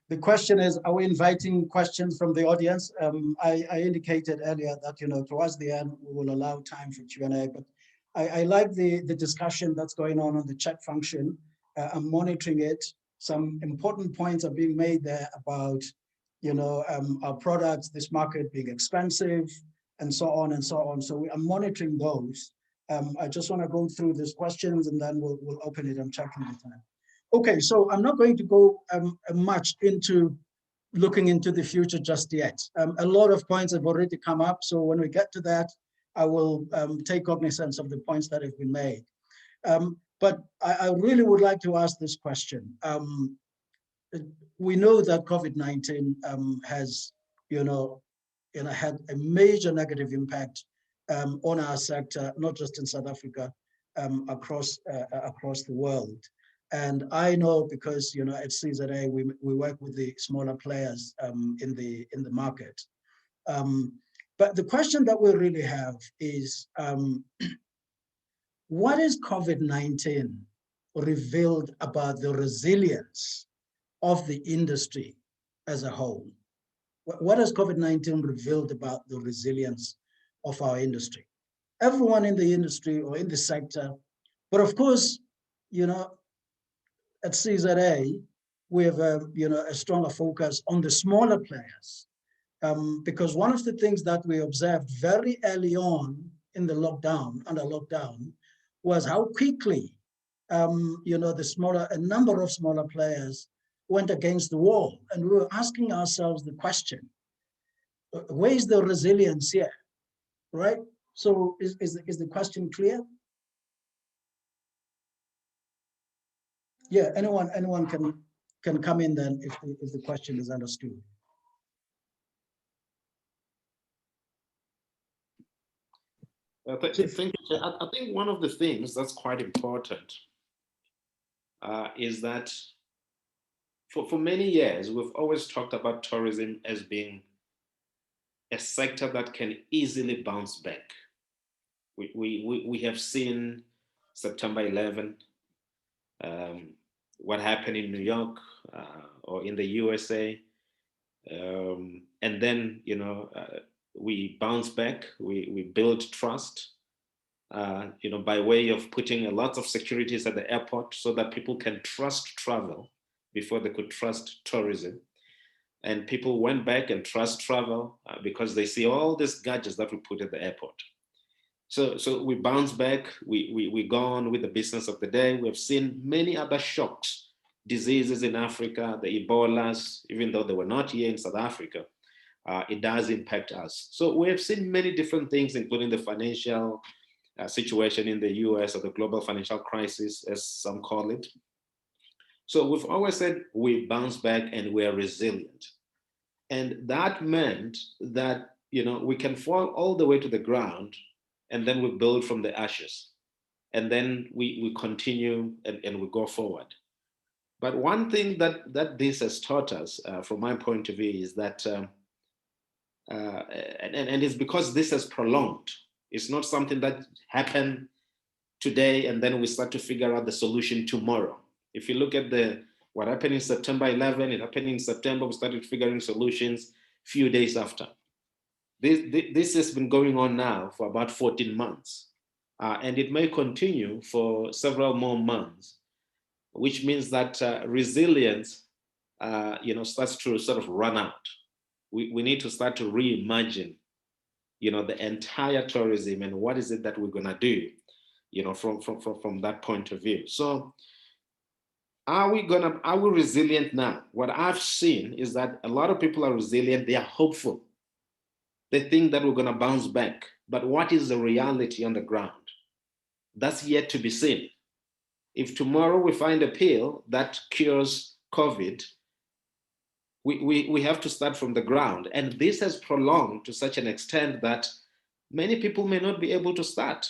The question is, are we inviting questions from the audience? I indicated earlier that, towards the end, we will allow time for Q&A, but I like the discussion that's going on the chat function. I'm monitoring it. Some important points are being made there about, our products, this market being expensive, and so on and so on. So I'm monitoring those. I just want to go through these questions, and then we'll open it and check in the time. Okay, so I'm not going to go much into looking into the future just yet. A lot of points have already come up, so when we get to that, I will take cognizance of the points that have been made. But I really would like to ask this question. We know that COVID-19 has, had a major negative impact on our sector, not just in South Africa, across the world. And I know because, at CZA, we work with the smaller players in the market. But the question that we really have is, what has COVID-19 revealed about the resilience of the industry as a whole? What has COVID-19 revealed about the resilience of our industry? Everyone in the industry or in the sector, but of course, at CZA, we have a stronger focus on the smaller players, because one of the things that we observed very early on in the under lockdown, was how quickly, a number of smaller players went against the wall, and we were asking ourselves the question: where is the resilience here, right? So, is the question clear? Yeah, anyone can come in then if the question is understood. Thank you. I think one of the things that's quite important is that for many years, we've always talked about tourism as being a sector that can easily bounce back. We have seen September 11, what happened in New York or in the USA. And then, we bounce back, we build trust, by way of putting a lot of securities at the airport so that people can trust travel before they could trust tourism. And people went back and trust travel because they see all these gadgets that we put at the airport. So we bounce back, we go on with the business of the day. We have seen many other shocks, diseases in Africa, the Ebolas, even though they were not here in South Africa, it does impact us. So we have seen many different things, including the financial situation in the US, or the global financial crisis, as some call it. So we've always said we bounce back and we're resilient. And that meant that, we can fall all the way to the ground, and then we build from the ashes. And then we continue and we go forward. But one thing that this has taught us, from my point of view, is that, and it's because this has prolonged. It's not something that happened today and then we start to figure out the solution tomorrow. If you look at what happened in September 11, it happened in September, we started figuring solutions a few days after. This has been going on now for about 14 months. And it may continue for several more months, which means that resilience, starts to sort of run out. We need to start to reimagine, the entire tourism and what is it that we're gonna do, from that point of view. So are we resilient now? What I've seen is that a lot of people are resilient. They are hopeful. They think that we're going to bounce back. But what is the reality on the ground? That's yet to be seen. If tomorrow we find a pill that cures COVID, we have to start from the ground. And this has prolonged to such an extent that many people may not be able to start.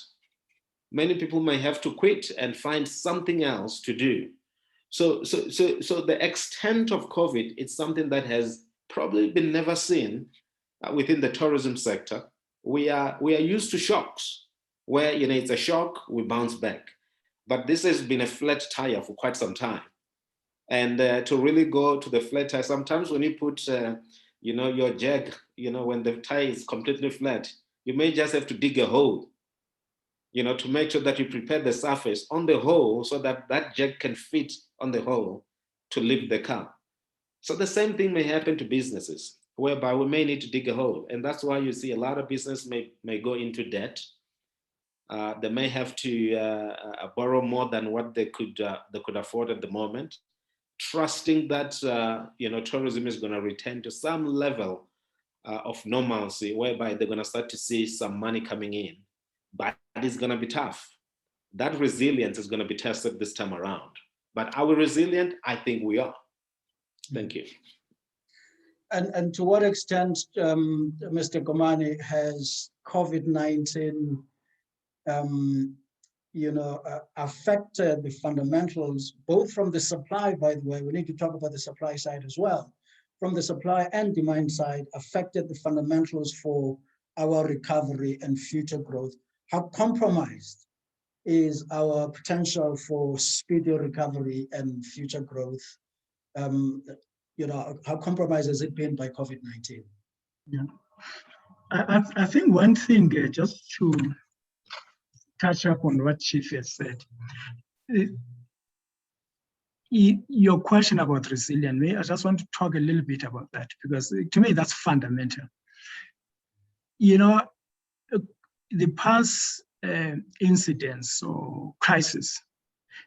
Many people may have to quit and find something else to do. So the extent of COVID, it's something that has probably been never seen within the tourism sector. We are used to shocks where, you know, it's a shock, we bounce back. But this has been a flat tire for quite some time. And to really go to the flat tire, sometimes when you put, you know, your jag, you know, when the tire is completely flat, you may just have to dig a hole, you know, to make sure that you prepare the surface on the hole so that that jag can fit on the hole to lift the car. So the same thing may happen to businesses, whereby we may need to dig a hole. And that's why you see a lot of business may go into debt. They may have to borrow more than what they could afford at the moment, trusting that you know, tourism is going to return to some level of normalcy, whereby they're going to start to see some money coming in. But it's going to be tough. That resilience is going to be tested this time around. But are we resilient? I think we are. Thank you. And to what extent, Mr. Komani, has COVID-19 you know, affected the fundamentals, both from the supply, by the way, we need to talk about the supply side as well, from the supply and demand side, affected the fundamentals for our recovery and future growth? How compromised is our potential for speedy recovery and future growth? You know, how compromised has it been by COVID-19? Yeah, I think one thing, just to touch up on what Chief has said, your question about resilience, I just want to talk a little bit about that, because to me, that's fundamental. You know, the past incidents or crises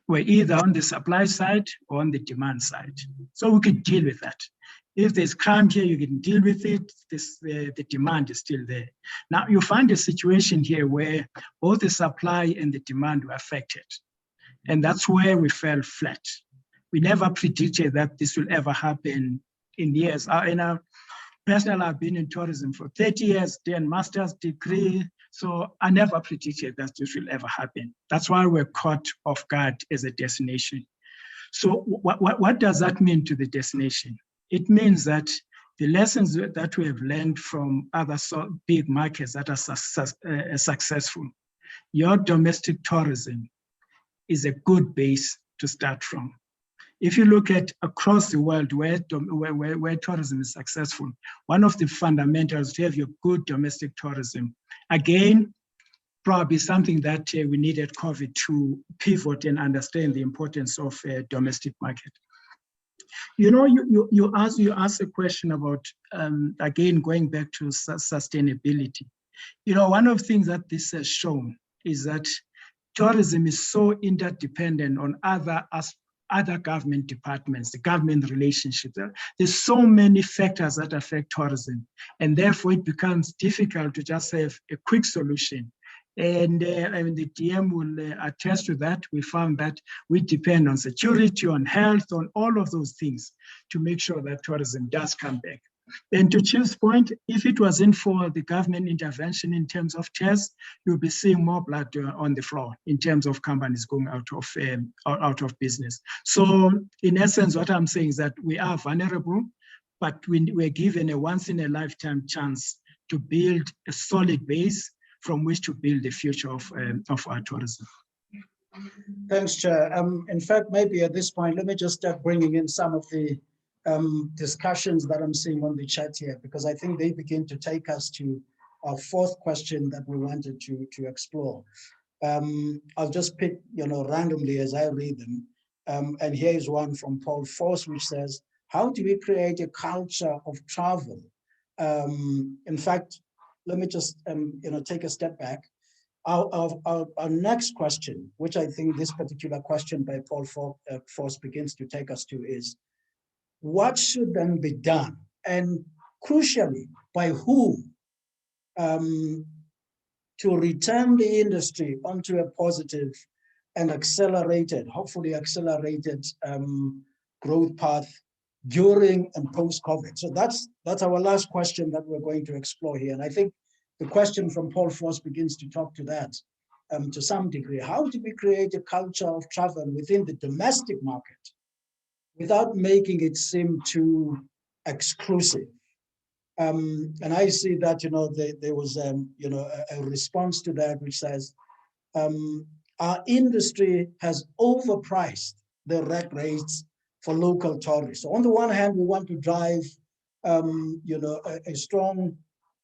were either on the supply side or on the demand side. So we could deal with that. If there's crime here, you can deal with it. The demand is still there. Now you find a situation here where both the supply and the demand were affected. And that's where we fell flat. We never predicted that this will ever happen in years. Personally, I've been in tourism for 30 years, then master's degree. So I never predicted that this will ever happen. That's why we're caught off guard as a destination. So what does that mean to the destination? It means that the lessons that we have learned from other big markets that are successful, your domestic tourism is a good base to start from. If you look at across the world where tourism is successful, one of the fundamentals to have your good domestic tourism, again, probably something that we needed COVID to pivot and understand the importance of a domestic market. You know, you asked a question about, again, going back to sustainability. You know, one of the things that this has shown is that tourism is so interdependent on other government departments, the government relationships. There's so many factors that affect tourism, and therefore it becomes difficult to just have a quick solution. And I mean, the DM will attest to that. We found that we depend on security, on health, on all of those things to make sure that tourism does come back. And to Chief's point, if it wasn't for the government intervention in terms of tests, you'll be seeing more blood on the floor in terms of companies going out of business. So in essence, what I'm saying is that we are vulnerable, but we're given a once in a lifetime chance to build a solid base from which to build the future of our tourism. Thanks, Chair. In fact, maybe at this point, let me just start bringing in some of the discussions that I'm seeing on the chat here, because I think they begin to take us to our fourth question that we wanted to explore. I'll just pick, you know, randomly as I read them. And here is one from Paul Force, which says, how do we create a culture of travel? In fact, let me just, you know, take a step back. Our next question, which I think this particular question by Paul Force begins to take us to, is what should then be done, and crucially, by who, to return the industry onto a positive and accelerated, hopefully accelerated growth path during and post-COVID. So that's our last question that we're going to explore here. And I think the question from Paul Force begins to talk to that to some degree. How do we create a culture of travel within the domestic market without making it seem too exclusive? And I see that, there was, a response to that which says, our industry has overpriced the reg rates for local tourists. So on the one hand, we want to drive, a strong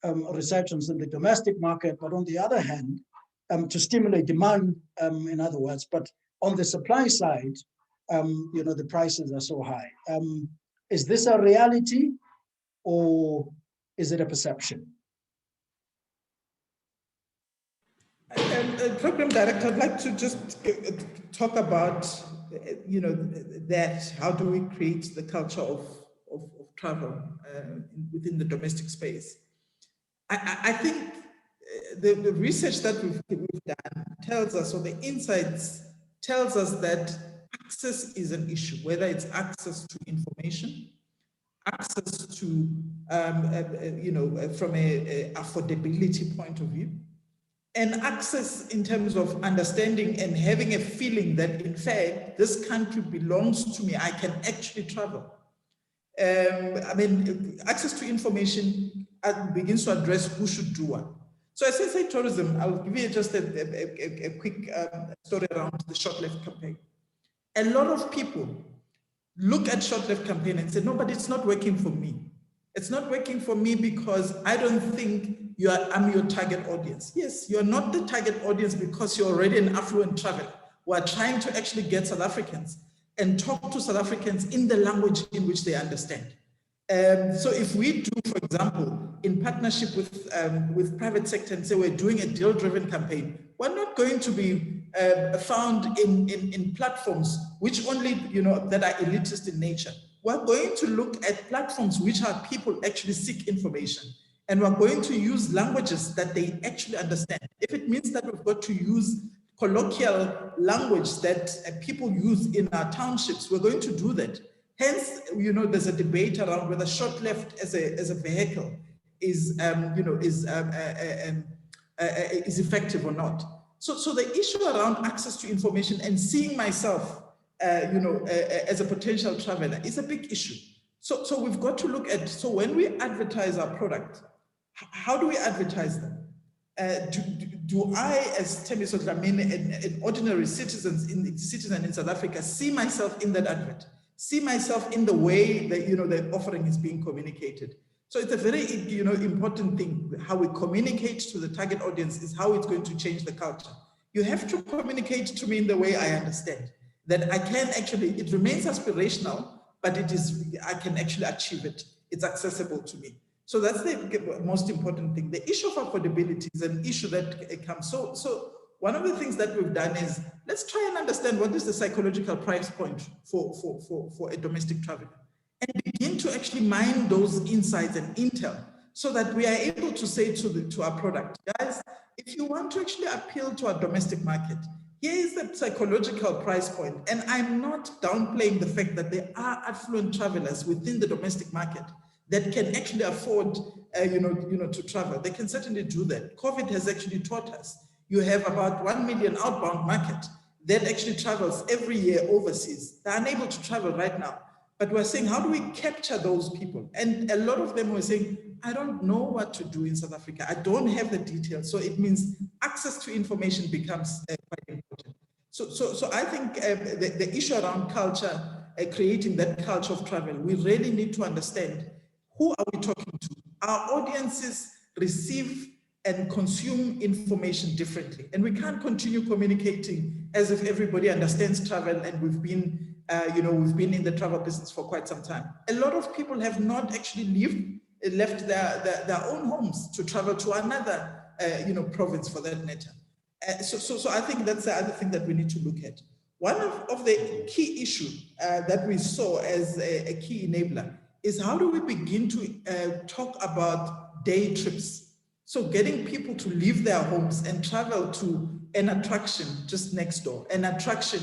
resurgence in the domestic market, but on the other hand, to stimulate demand, in other words, but on the supply side, the prices are so high. Is this a reality or is it a perception? Program Director, I'd like to just talk about, that, how do we create the culture of travel within the domestic space? I think the research that we've done tells us, or the insights tells us that access is an issue, whether it's access to information, access to, from a affordability point of view, and access in terms of understanding and having a feeling that, in fact, this country belongs to me. I can actually travel. Access to information begins to address who should do what. So as I say tourism, I'll give you just a quick story around the short-left campaign. A lot of people look at short-left campaign and say, no, but it's not working for me. It's not working for me because I don't think I'm your target audience. Yes, you're not the target audience because you're already an affluent traveler. We're trying to actually get South Africans and talk to South Africans in the language in which they understand. So if we do, for example, in partnership with private sector and say we're doing a deal-driven campaign, we're not going to be found in platforms which only, that are elitist in nature. We're going to look at platforms which are people actually seek information. And we're going to use languages that they actually understand. If it means that we've got to use colloquial language that people use in our townships, we're going to do that. Hence, there's a debate around whether short left as a vehicle is effective or not. So the issue around access to information and seeing myself, as a potential traveler is a big issue. So we've got to look at, so when we advertise our product, how do we advertise them? Do I, as Thembiso Dlamini, an ordinary citizen in South Africa, see myself in that advert? See myself in the way that the offering is being communicated? So it's a very important thing. How we communicate to the target audience is how it's going to change the culture. You have to communicate to me in the way I understand, that I can actually, it remains aspirational, but I can actually achieve it. It's accessible to me. So that's the most important thing. The issue of affordability is an issue that comes. So one of the things that we've done is, let's try and understand what is the psychological price point for a domestic traveler, and begin to actually mine those insights and intel so that we are able to say to our product, guys, if you want to actually appeal to our domestic market, here is the psychological price point. And I'm not downplaying the fact that there are affluent travelers within the domestic market that can actually afford, to travel. They can certainly do that. COVID has actually taught us. You have about 1 million outbound market that actually travels every year overseas. They're unable to travel right now. But we're saying, how do we capture those people? And a lot of them were saying, I don't know what to do in South Africa. I don't have the details. So it means access to information becomes quite important. So I think the issue around culture, creating that culture of travel, we really need to understand, who are we talking to? Our audiences receive and consume information differently. And we can't continue communicating as if everybody understands travel and we've been in the travel business for quite some time. A lot of people have not actually left their own homes to travel to another province for that matter. So I think that's the other thing that we need to look at. One of the key issues that we saw as a key enabler is how do we begin to talk about day trips? So getting people to leave their homes and travel to an attraction just next door, an attraction,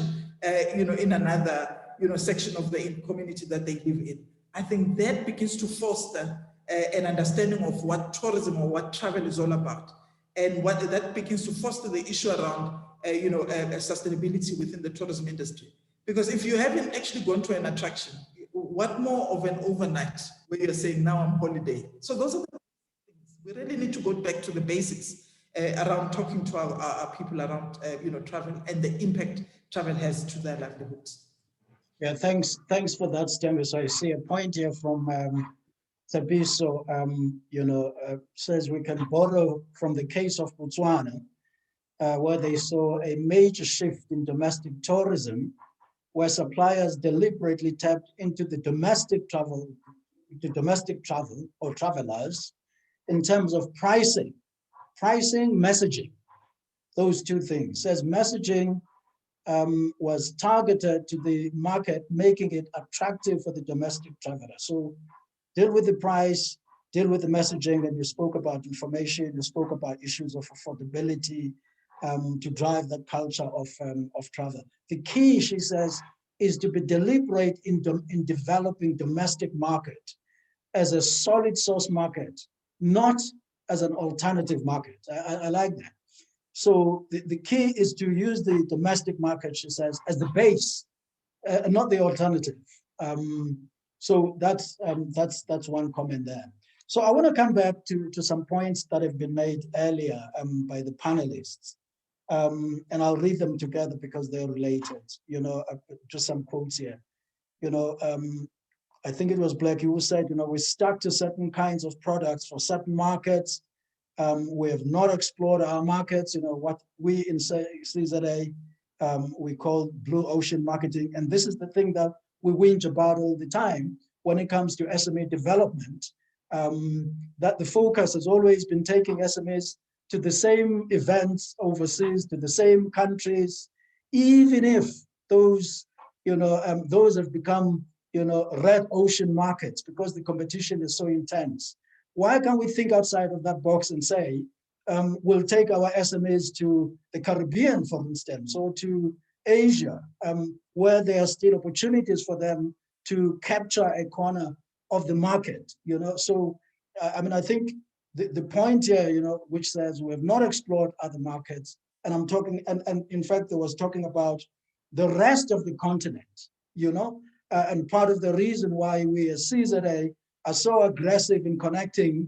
in another, section of the community that they live in. I think that begins to foster an understanding of what tourism or what travel is all about. And what that begins to foster the issue around, sustainability within the tourism industry. Because if you haven't actually gone to an attraction, what more of an overnight where you're saying, now I'm holiday? So those are the things. We really need to go back to the basics around talking to our people around, travel and the impact travel has to their livelihoods. Yeah, thanks for that, Stembe. So I see a point here from Thabiso, says we can borrow from the case of Botswana, where they saw a major shift in domestic tourism, where suppliers deliberately tapped into the domestic travel or travelers in terms of pricing, messaging, those two things. Says messaging was targeted to the market, making it attractive for the domestic traveler. So deal with the price, deal with the messaging, and you spoke about information, you spoke about issues of affordability to drive that culture of travel. The key, she says, is to be deliberate in developing domestic market as a solid source market, not as an alternative market. I like that. So the key is to use the domestic market, she says, as the base, not the alternative. So that's one comment there. So I want to come back to some points that have been made earlier by the panelists. And I'll read them together because they're related, just some quotes here. I think it was Black who said, we're stuck to certain kinds of products for certain markets. We have not explored our markets, what we in CZA, we call blue ocean marketing. And this is the thing that we whinge about all the time when it comes to SME development, that the focus has always been taking SMEs to the same events overseas, to the same countries, even if those have become, red ocean markets because the competition is so intense. Why can't we think outside of that box and say, we'll take our SMEs to the Caribbean, for instance, or to Asia, where there are still opportunities for them to capture a corner of the market, So, I think the point here, which says we have not explored other markets, and I'm talking, and in fact, I was talking about the rest of the continent, and part of the reason why we as CZA are so aggressive in connecting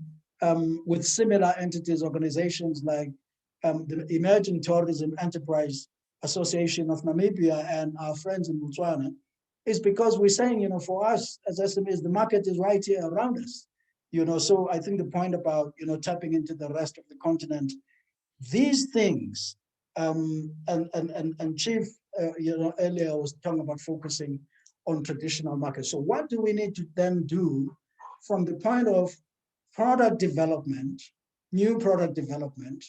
with similar entities, organizations like the Emerging Tourism Enterprise Association of Namibia and our friends in Botswana, is because we're saying, for us as SMEs, the market is right here around us. So I think the point about, tapping into the rest of the continent, these things, and Chief, earlier was talking about focusing on traditional markets. So what do we need to then do from the point of product development, new product development,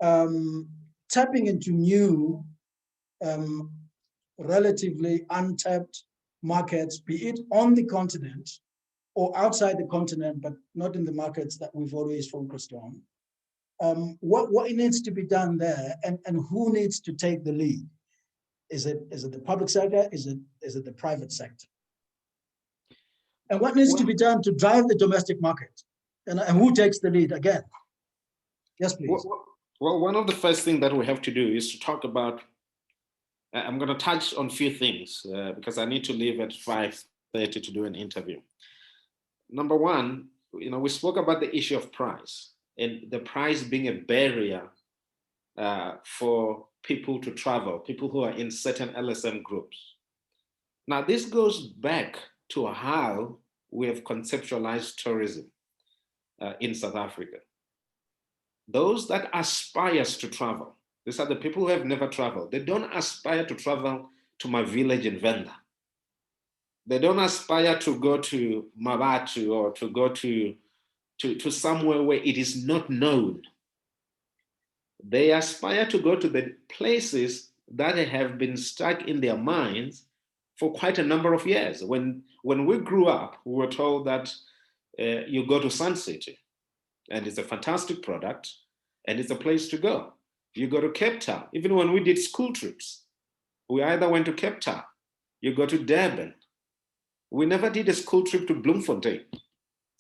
tapping into new, relatively untapped markets, be it on the continent or outside the continent, but not in the markets that we've always focused on. What needs to be done there, and who needs to take the lead? Is it the public sector? Is it the private sector? And what needs to be done to drive the domestic market? And who takes the lead again? Yes, please. Well, one of the first things that we have to do is to talk about, I'm going to touch on a few things because I need to leave at 5:30 to do an interview. Number one, we spoke about the issue of price, and the price being a barrier for people to travel, people who are in certain LSM groups. Now, this goes back to how we have conceptualized tourism in South Africa. Those that aspire to travel, these are the people who have never traveled. They don't aspire to travel to my village in Venda. They don't aspire to go to Mabatu or to go to somewhere where it is not known. They aspire to go to the places that have been stuck in their minds for quite a number of years. When we grew up, we were told that you go to Sun City, and it's a fantastic product, and it's a place to go. You go to Cape Town. Even when we did school trips, we either went to Cape Town, you go to Durban. We never did a school trip to Bloemfontein.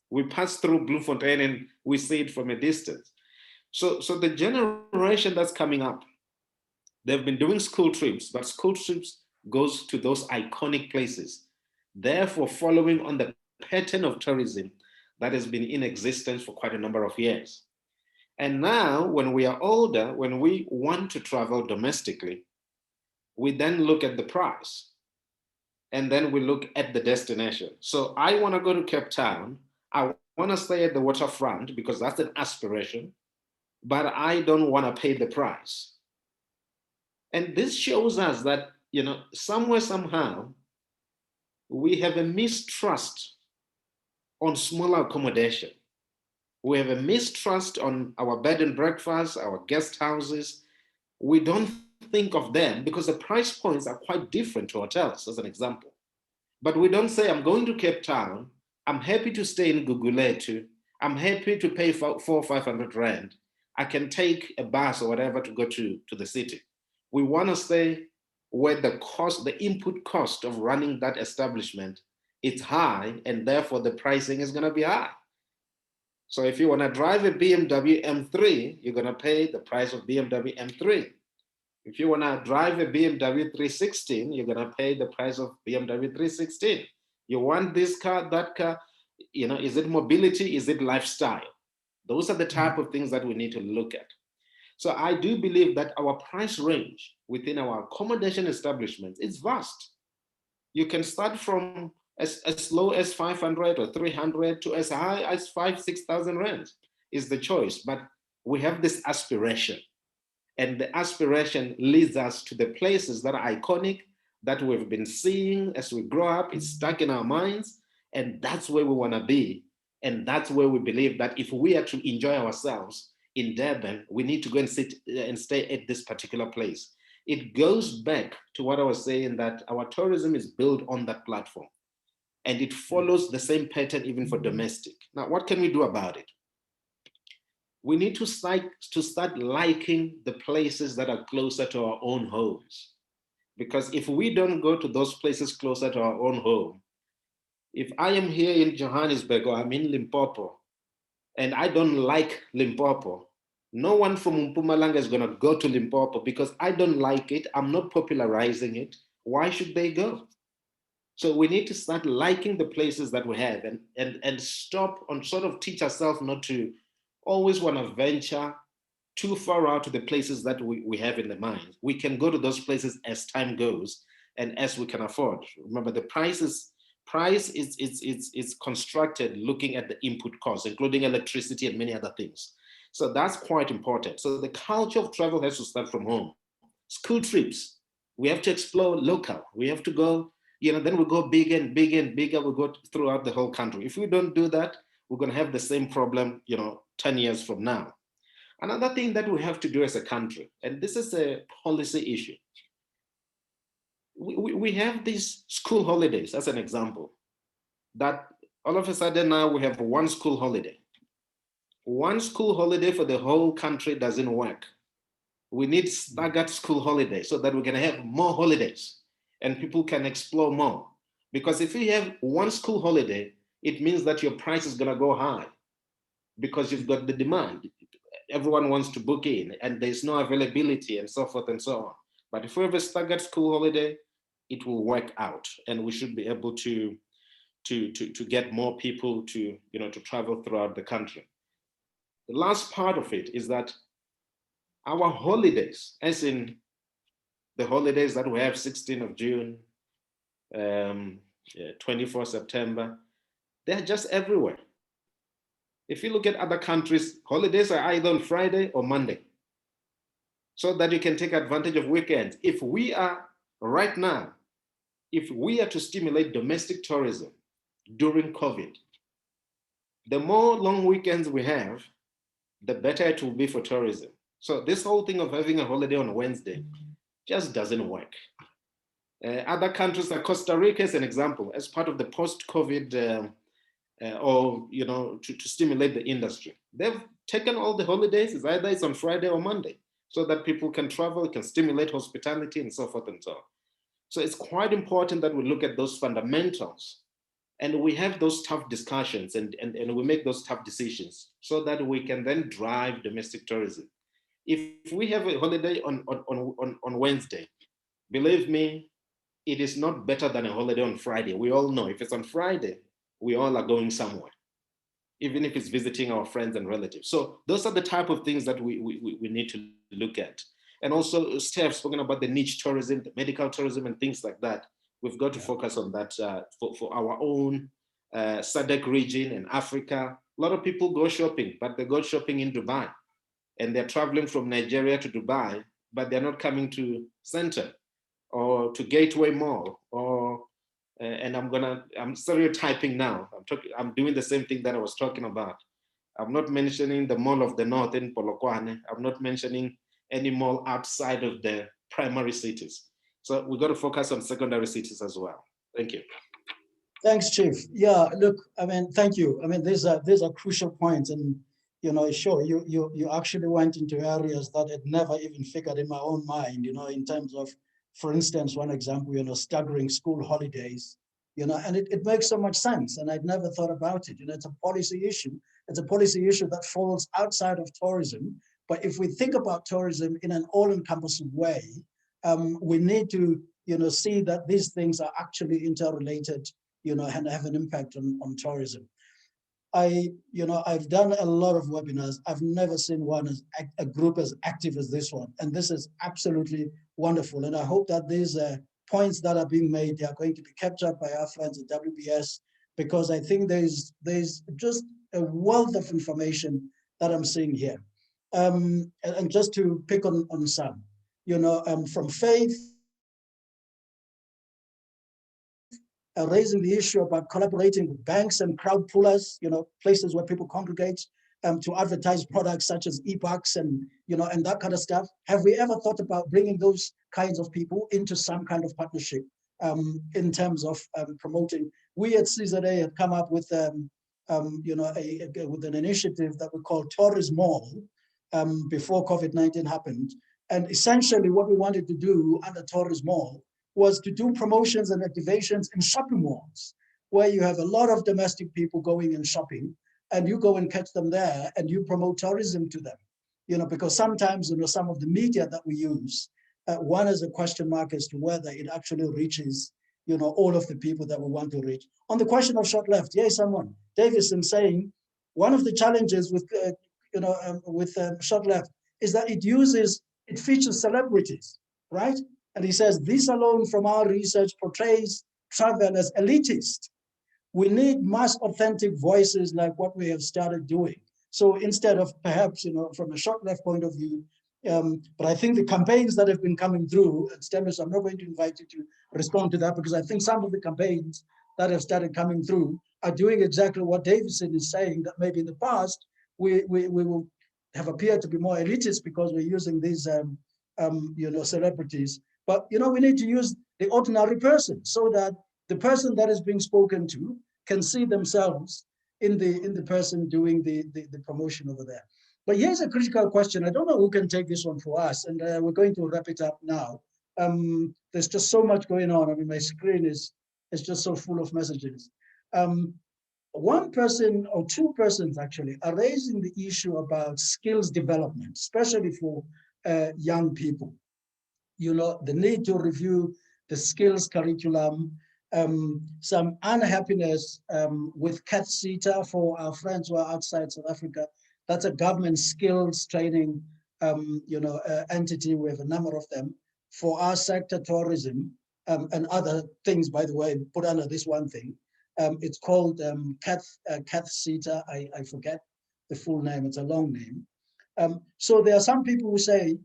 We passed through Bloemfontein and we see it from a distance. So the generation that's coming up, they've been doing school trips, but school trips goes to those iconic places, therefore following on the pattern of tourism that has been in existence for quite a number of years. And now, when we are older, when we want to travel domestically, we then look at the price, and then we look at the destination. So I want to go to Cape Town. I want to stay at the waterfront because that's an aspiration, but I don't want to pay the price. And this shows us that, somewhere, somehow, we have a mistrust on smaller accommodation. We have a mistrust on our bed and breakfast, our guest houses. We don't think of them because the price points are quite different to hotels, as an example. But we don't say, I'm going to Cape Town, I'm happy to stay in Guguletu, I'm happy to pay 400 or 500 rand. I can take a bus or whatever to go to the city. We want to stay where the input cost of running that establishment is high, and therefore the pricing is going to be high. So if you want to drive a BMW M3, you're going to pay the price of BMW M3. If you want to drive a BMW 316, you're going to pay the price of BMW 316. You want this car, that car, is it mobility? Is it lifestyle? Those are the type of things that we need to look at. So I do believe that our price range within our accommodation establishments is vast. You can start from as low as 500 or 300 to as high as 5,000-6,000 rands is the choice. But we have this aspiration, and the aspiration leads us to the places that are iconic, that we've been seeing as we grow up. It's stuck in our minds, and that's where we want to be. And that's where we believe that if we are to enjoy ourselves in Durban, we need to go and sit and stay at this particular place. It goes back to what I was saying, that our tourism is built on that platform, and it follows the same pattern even for domestic. Now, what can we do about it? We need to start liking the places that are closer to our own homes. Because if we don't go to those places closer to our own home, if I am here in Johannesburg or I'm in Limpopo and I don't like Limpopo, no one from Mpumalanga is going to go to Limpopo because I don't like it. I'm not popularizing it. Why should they go? So we need to start liking the places that we have and stop and sort of teach ourselves not to always want to venture too far out to the places that we have in the mind. We can go to those places as time goes and as we can afford. Remember, the price is constructed looking at the input costs, including electricity and many other things. So that's quite important. So the culture of travel has to start from home. School trips, we have to explore local. We have to go, then we go bigger and bigger and bigger. We go throughout the whole country. If we don't do that, we're going to have the same problem, 10 years from now. Another thing that we have to do as a country, and this is a policy issue, we have these school holidays as an example, that all of a sudden now we have one school holiday. One school holiday for the whole country doesn't work. We need staggered school holidays so that we can have more holidays and people can explore more. Because if you have one school holiday, it means that your price is going to go high because you've got the demand. Everyone wants to book in and there's no availability and so forth and so on. But if we have a staggered school holiday, it will work out, and we should be able to get more people to travel throughout the country. The last part of it is that our holidays, as in the holidays that we have, 16th of June, 24 September, they're just everywhere. If you look at other countries, holidays are either on Friday or Monday, so that you can take advantage of weekends. If we are to stimulate domestic tourism during COVID, the more long weekends we have, the better it will be for tourism. So this whole thing of having a holiday on a Wednesday just doesn't work. Other countries like Costa Rica, as an example, as part of the post-COVID or to stimulate the industry, they've taken all the holidays. It's either it's on Friday or Monday, so that people can travel, can stimulate hospitality, and so forth and so on. So it's quite important that we look at those fundamentals, and we have those tough discussions, and we make those tough decisions, so that we can then drive domestic tourism. If we have a holiday on Wednesday, believe me, it is not better than a holiday on Friday. We all know if it's on Friday, we all are going somewhere, even if it's visiting our friends and relatives. So those are the type of things that we need to look at. And also, Steph spoken about the niche tourism, the medical tourism, and things like that. We've got to focus on that for our own SADC region and Africa. A lot of people go shopping, but they go shopping in Dubai, and they're traveling from Nigeria to Dubai, but they're not coming to Center or to Gateway Mall, or and I'm stereotyping now. I'm doing the same thing that I was talking about. I'm not mentioning the Mall of the North in Polokwane. I'm not mentioning any mall outside of the primary cities. So we've got to focus on secondary cities as well. Thank you. Thanks, Chief. Yeah, look, I mean, thank you. I mean, these are crucial points, and sure, you actually went into areas that had never even figured in my own mind. In terms of, for instance, one example, staggering school holidays. And it makes so much sense, and I'd never thought about it. It's a policy issue. It's a policy issue that falls outside of tourism. But if we think about tourism in an all-encompassing way, we need to, see that these things are actually interrelated, and have an impact on tourism. I've done a lot of webinars. I've never seen a group as active as this one, and this is absolutely wonderful. And I hope that these points that are being made, they are going to be kept up by our friends at WBS, because I think there's just a wealth of information that I'm seeing here. And just to pick on some, from faith, raising the issue about collaborating with banks and crowd pullers, places where people congregate, to advertise products such as e-bucks and that kind of stuff. Have we ever thought about bringing those kinds of people into some kind of partnership in terms of promoting? We at CZA have come up with with an initiative that we call Tourism Mall before COVID-19 happened. And essentially what we wanted to do under Tourism Mall was to do promotions and activations in shopping malls, where you have a lot of domestic people going and shopping, and you go and catch them there and you promote tourism to them. Because sometimes, some of the media that we use, one is a question mark as to whether it actually reaches, all of the people that we want to reach. On the question of short left, yes, someone, Davison saying, one of the challenges with, short left is that it features celebrities, right? And he says, this alone from our research portrays travel as elitist. We need mass authentic voices like what we have started doing. So instead of perhaps, from a short left point of view, but I think the campaigns that have been coming through, Stemos, I'm not going to invite you to respond to that, because I think some of the campaigns that have started coming through are doing exactly what Davison is saying, that maybe in the past, we will have appeared to be more elitist because we're using these, celebrities. But, we need to use the ordinary person, so that the person that is being spoken to can see themselves in the person doing the promotion over there. But here's a critical question. I don't know who can take this one for us, and we're going to wrap it up now. There's just so much going on. I mean, my screen is just so full of messages. One person or two persons actually are raising the issue about skills development, especially for young people. The need to review the skills curriculum, some unhappiness with CAT-CETA for our friends who are outside South Africa. That's a government skills training entity. We have a number of them. For our sector, tourism, and other things, by the way, put under this one thing. It's called CAT-CETA. I forget the full name. It's a long name. So there are some people who say,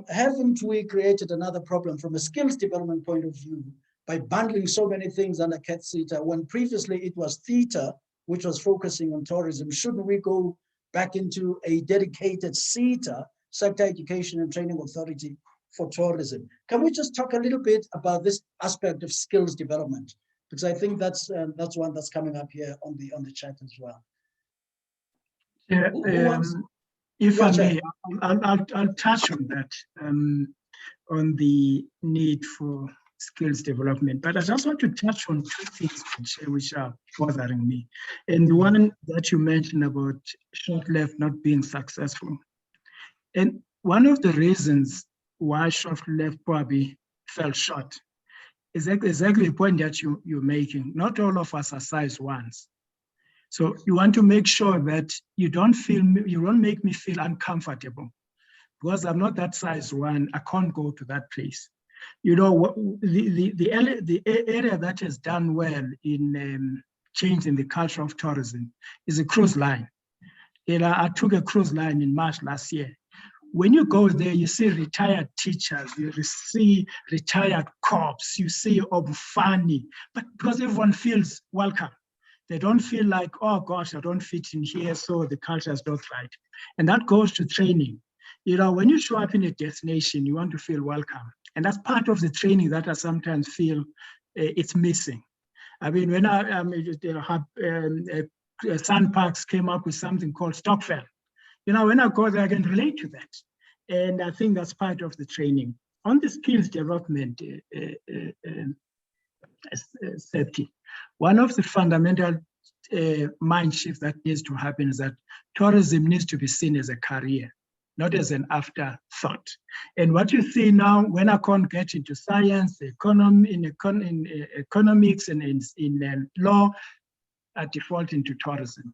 haven't we created another problem from a skills development point of view by bundling so many things under CAT-CETA, when previously it was theater, which was focusing on tourism? Shouldn't we go back into a dedicated CETA Sector Education and Training Authority for Tourism. Can we just talk a little bit about this aspect of skills development? Because I think that's one that's coming up here on the chat as well. Yeah, if I may, I'll touch on that, on the need for skills development, but I just want to touch on two things which are bothering me. And the one that you mentioned about short-left not being successful. And one of the reasons why short-left probably fell short is exactly the point that you're making. Not all of us are size ones. So you want to make sure that you don't make me feel uncomfortable, because I'm not that size one. I can't go to that place. You know, the area that has done well in changing the culture of tourism is a cruise line. I took a cruise line in March last year. When you go there, you see retired teachers, you see retired cops, you see Obufani, but because everyone feels welcome. They don't feel like, oh gosh, I don't fit in here, so the culture is not right. And that goes to training. You know, when you show up in a destination, you want to feel welcome. And that's part of the training that I sometimes feel it's missing. I mean, when Sandparks came up with something called Stockfell, you know, when I go there, I can relate to that. And I think that's part of the training. On the skills development safety, one of the fundamental mind shift that needs to happen is that tourism needs to be seen as a career, not as an afterthought. And what you see now, when I can't get into science, economics, and in law, I default into tourism.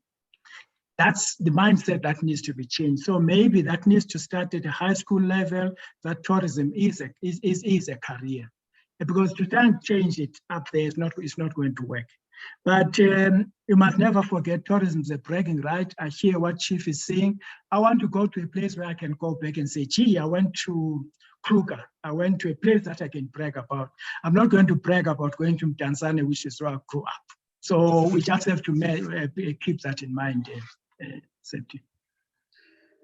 That's the mindset that needs to be changed. So maybe that needs to start at a high school level, that tourism is a career. Because to try and change it up there, it's not going to work. But you must never forget, tourism is a bragging right. I hear what Chief is saying. I want to go to a place where I can go back and say, gee, I went to Kruger. I went to a place that I can brag about. I'm not going to brag about going to Tanzania, which is where I grew up. So we just have to keep that in mind, Safety.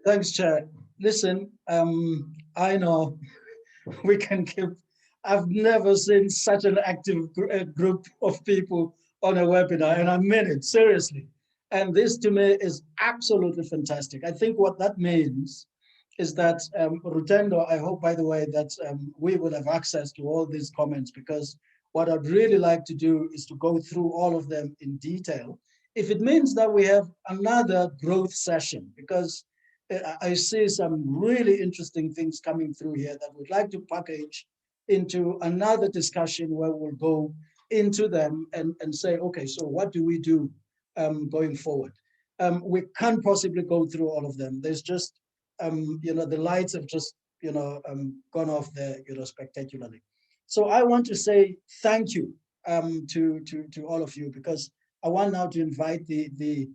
Thanks, Chair. Listen, I know we can keep, I've never seen such an active group of people on a webinar, and I mean it, seriously. And this to me is absolutely fantastic. I think what that means is that, Rutendo, I hope, by the way, that we will have access to all these comments, because what I'd really like to do is to go through all of them in detail. If it means that we have another growth session, because I see some really interesting things coming through here that we'd like to package into another discussion where we'll go into them and say, okay, so what do we do going forward? We can't possibly go through all of them. There's just, you know, the lights have just, you know, gone off there, you know, spectacularly. So I want to say thank you to all of you, because I want now to invite the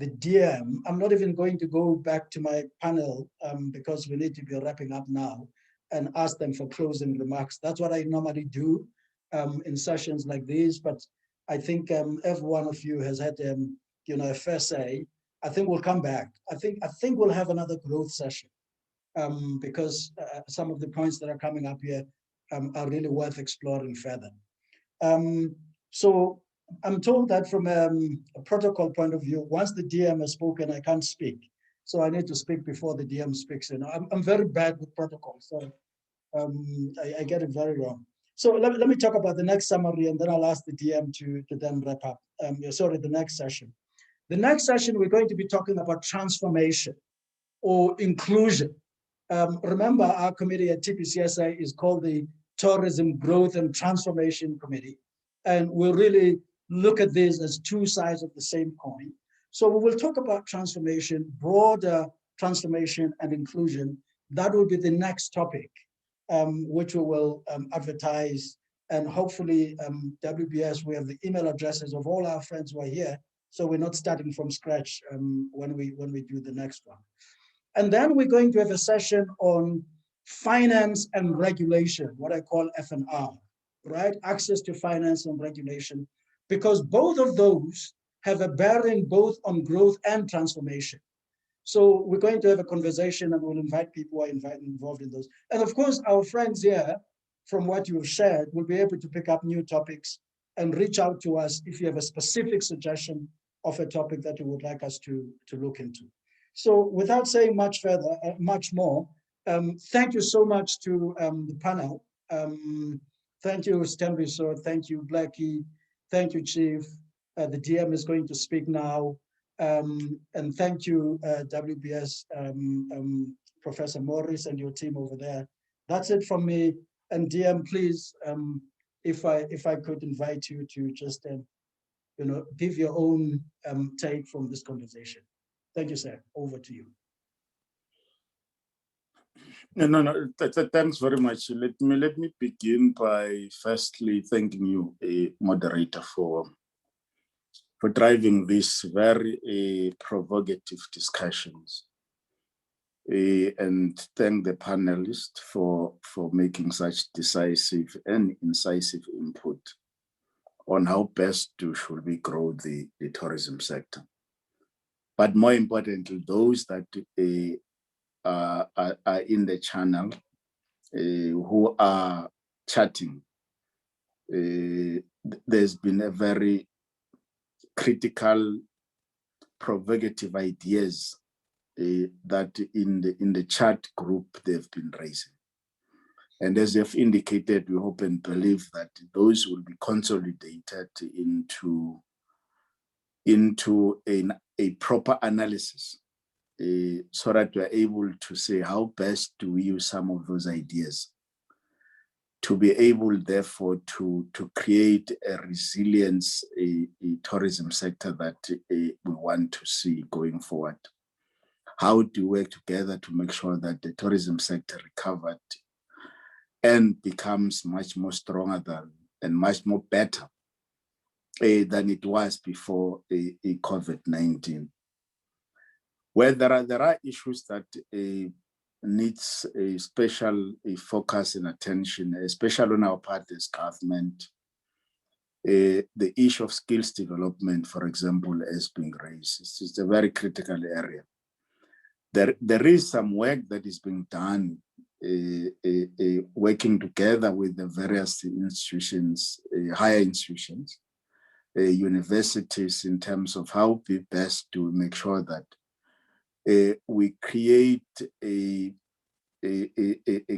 DM. I'm not even going to go back to my panel because we need to be wrapping up now, and ask them for closing remarks. That's what I normally do in sessions like these, but I think every one of you has had you know, a fair say. I think we'll come back. I think we'll have another growth session because some of the points that are coming up here are really worth exploring further. So I'm told that from a protocol point of view, once the DM has spoken, I can't speak. So I need to speak before the DM speaks. You know, I'm very bad with protocol, so I get it very wrong. So let me talk about the next summary, and then I'll ask the DM to then wrap up. Sorry, the next session. The next session, we're going to be talking about transformation or inclusion. Remember, our committee at TPCSA is called the Tourism Growth and Transformation Committee. And we'll really look at this as two sides of the same coin. So we will talk about transformation, broader transformation and inclusion. That will be the next topic, which we will advertise. And hopefully, WBS, we have the email addresses of all our friends who are here. So we're not starting from scratch when we do the next one. And then we're going to have a session on finance and regulation, what I call F&R, right? Access to finance and regulation, because both of those have a bearing both on growth and transformation. So we're going to have a conversation and we'll invite people who are involved in those. And of course, our friends here, from what you've shared, will be able to pick up new topics and reach out to us if you have a specific suggestion of a topic that you would like us to look into. So without saying much further, much more, thank you so much to the panel. Thank you, Stembiso. Thank you, Blackie. Thank you, Chief. The DM is going to speak now. And thank you, WBS, Professor Morris and your team over there. That's it from me. And DM, please, if I could invite you to just give your own take from this conversation. Thank you, sir. Over to you. No. Thanks very much. Let me begin by firstly thanking you, moderator, for driving these very provocative discussions, and thank the panelists for making such decisive and incisive input on how best should we grow the tourism sector. But more importantly, those that are in the channel who are chatting, there's been a very critical, provocative ideas that in the chat group they've been raising. And as you've indicated, we hope and believe that those will be consolidated into a proper analysis, so that we're able to say how best do we use some of those ideas to be able, therefore, to create a resilience, a tourism sector that we want to see going forward. How do we work together to make sure that the tourism sector recovered and becomes much more stronger and much more better than it was before COVID-19? Where there are issues that needs a special focus and attention, especially on our part as government. The issue of skills development, for example, is being raised. It's a very critical area. There is some work that is being done, working together with the various institutions, higher institutions, universities, in terms of how we best to make sure that we create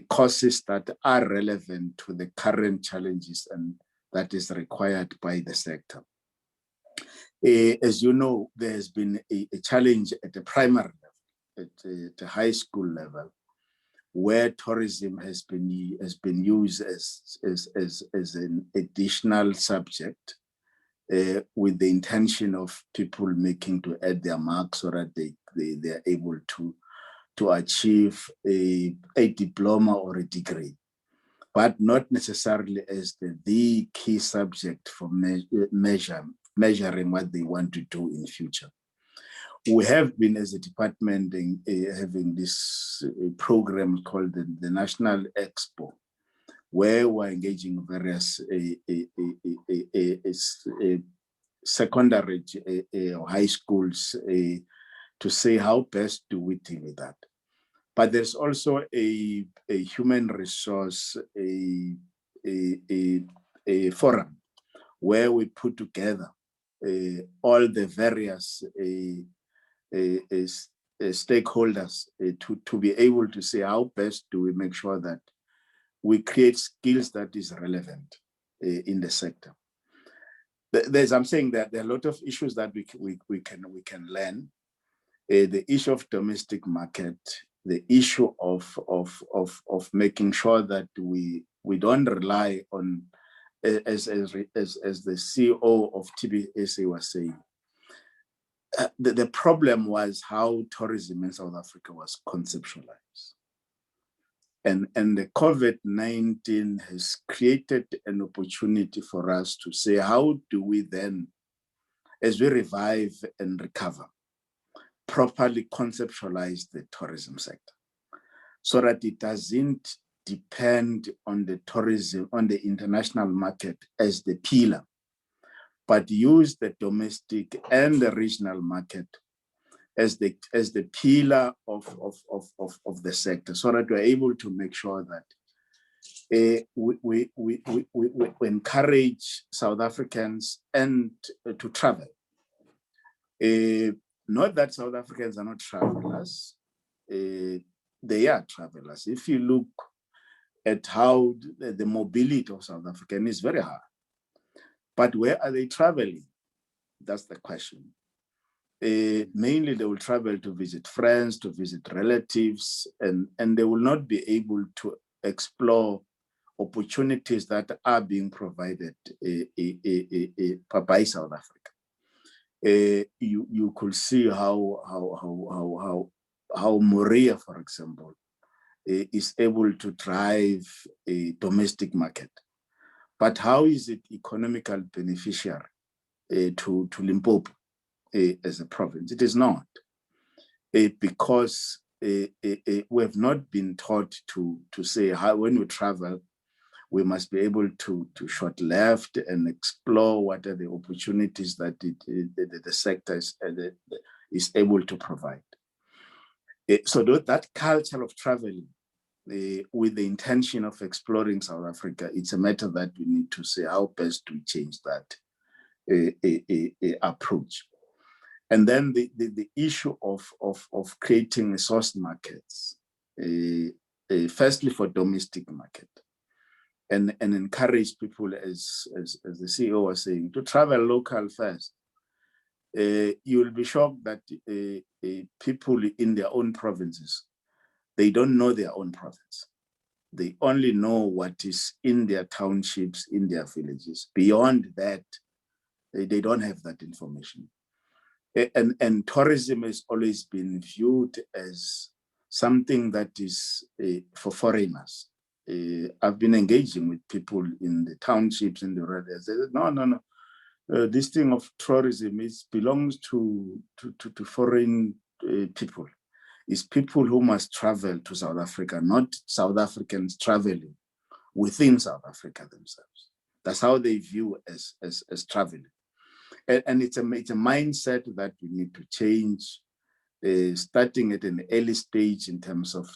courses that are relevant to the current challenges and that is required by the sector. As you know, there has been a challenge at the primary level, at the high school level, where tourism has been used as an additional subject, with the intention of people making to add their marks so that they are able to achieve a diploma or a degree, but not necessarily as the key subject for measuring what they want to do in future. We have been, as a department, having this program called the National Expo, where we're engaging various secondary or high schools to say how best do we deal with that. But there's also a human resource a forum where we put together all the various stakeholders to be able to say how best do we make sure that we create skills that is relevant in the sector. I'm saying that there are a lot of issues that we can learn. The issue of domestic market, the issue of making sure that we don't rely on, as the CEO of TBSA was saying, the problem was how tourism in South Africa was conceptualized. And the COVID-19 has created an opportunity for us to say, how do we then, as we revive and recover, properly conceptualize the tourism sector so that it doesn't depend on the tourism, on the international market as the pillar, but use the domestic and the regional market as the pillar of the sector, so that we're able to make sure that we encourage South Africans and to travel. Not that South Africans are not travelers, they are travelers. If you look at how the mobility of South African is very high, but where are they traveling? That's the question. Mainly they will travel to visit friends, to visit relatives, and they will not be able to explore opportunities that are being provided by South Africa. You could see how Moria, for example, is able to drive a domestic market. But how is it economical beneficiary to Limpopo as a province? It is not, because we have not been taught to say how, when we travel, we must be able to short left and explore what are the opportunities that the sector is able to provide. So that culture of traveling with the intention of exploring South Africa, it's a matter that we need to say how best to change that approach. And then the issue of creating resource markets, firstly for domestic market, and encourage people, as the CEO was saying, to travel local first. You will be shocked that people in their own provinces, they don't know their own province. They only know what is in their townships, in their villages. Beyond that, they don't have that information. And tourism has always been viewed as something that is for foreigners. I've been engaging with people in the townships, in the rural areas. They said, no. This thing of tourism belongs to foreign people. It's people who must travel to South Africa, not South Africans traveling within South Africa themselves. That's how they view as traveling. And it's a mindset that we need to change, starting at an early stage in terms of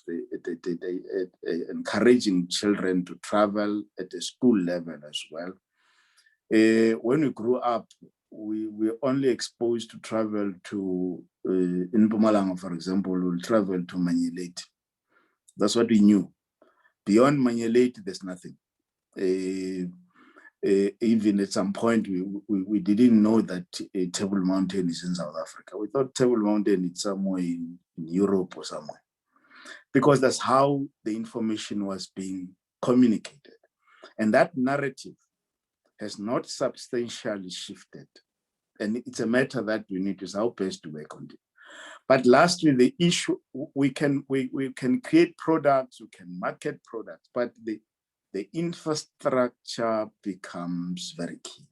encouraging children to travel at a school level as well. When we grew up, we were only exposed to travel to, in Mpumalanga, for example, we'll travel to Manyeleti. That's what we knew. Beyond Manyeleti, there's nothing. Even at some point, we didn't know that Table Mountain is in South Africa. We thought Table Mountain is somewhere in Europe or somewhere, because that's how the information was being communicated. And that narrative has not substantially shifted. And it's a matter that we need to say how best to work on it. But lastly, the issue, we can create products, we can market products, but the infrastructure becomes very key.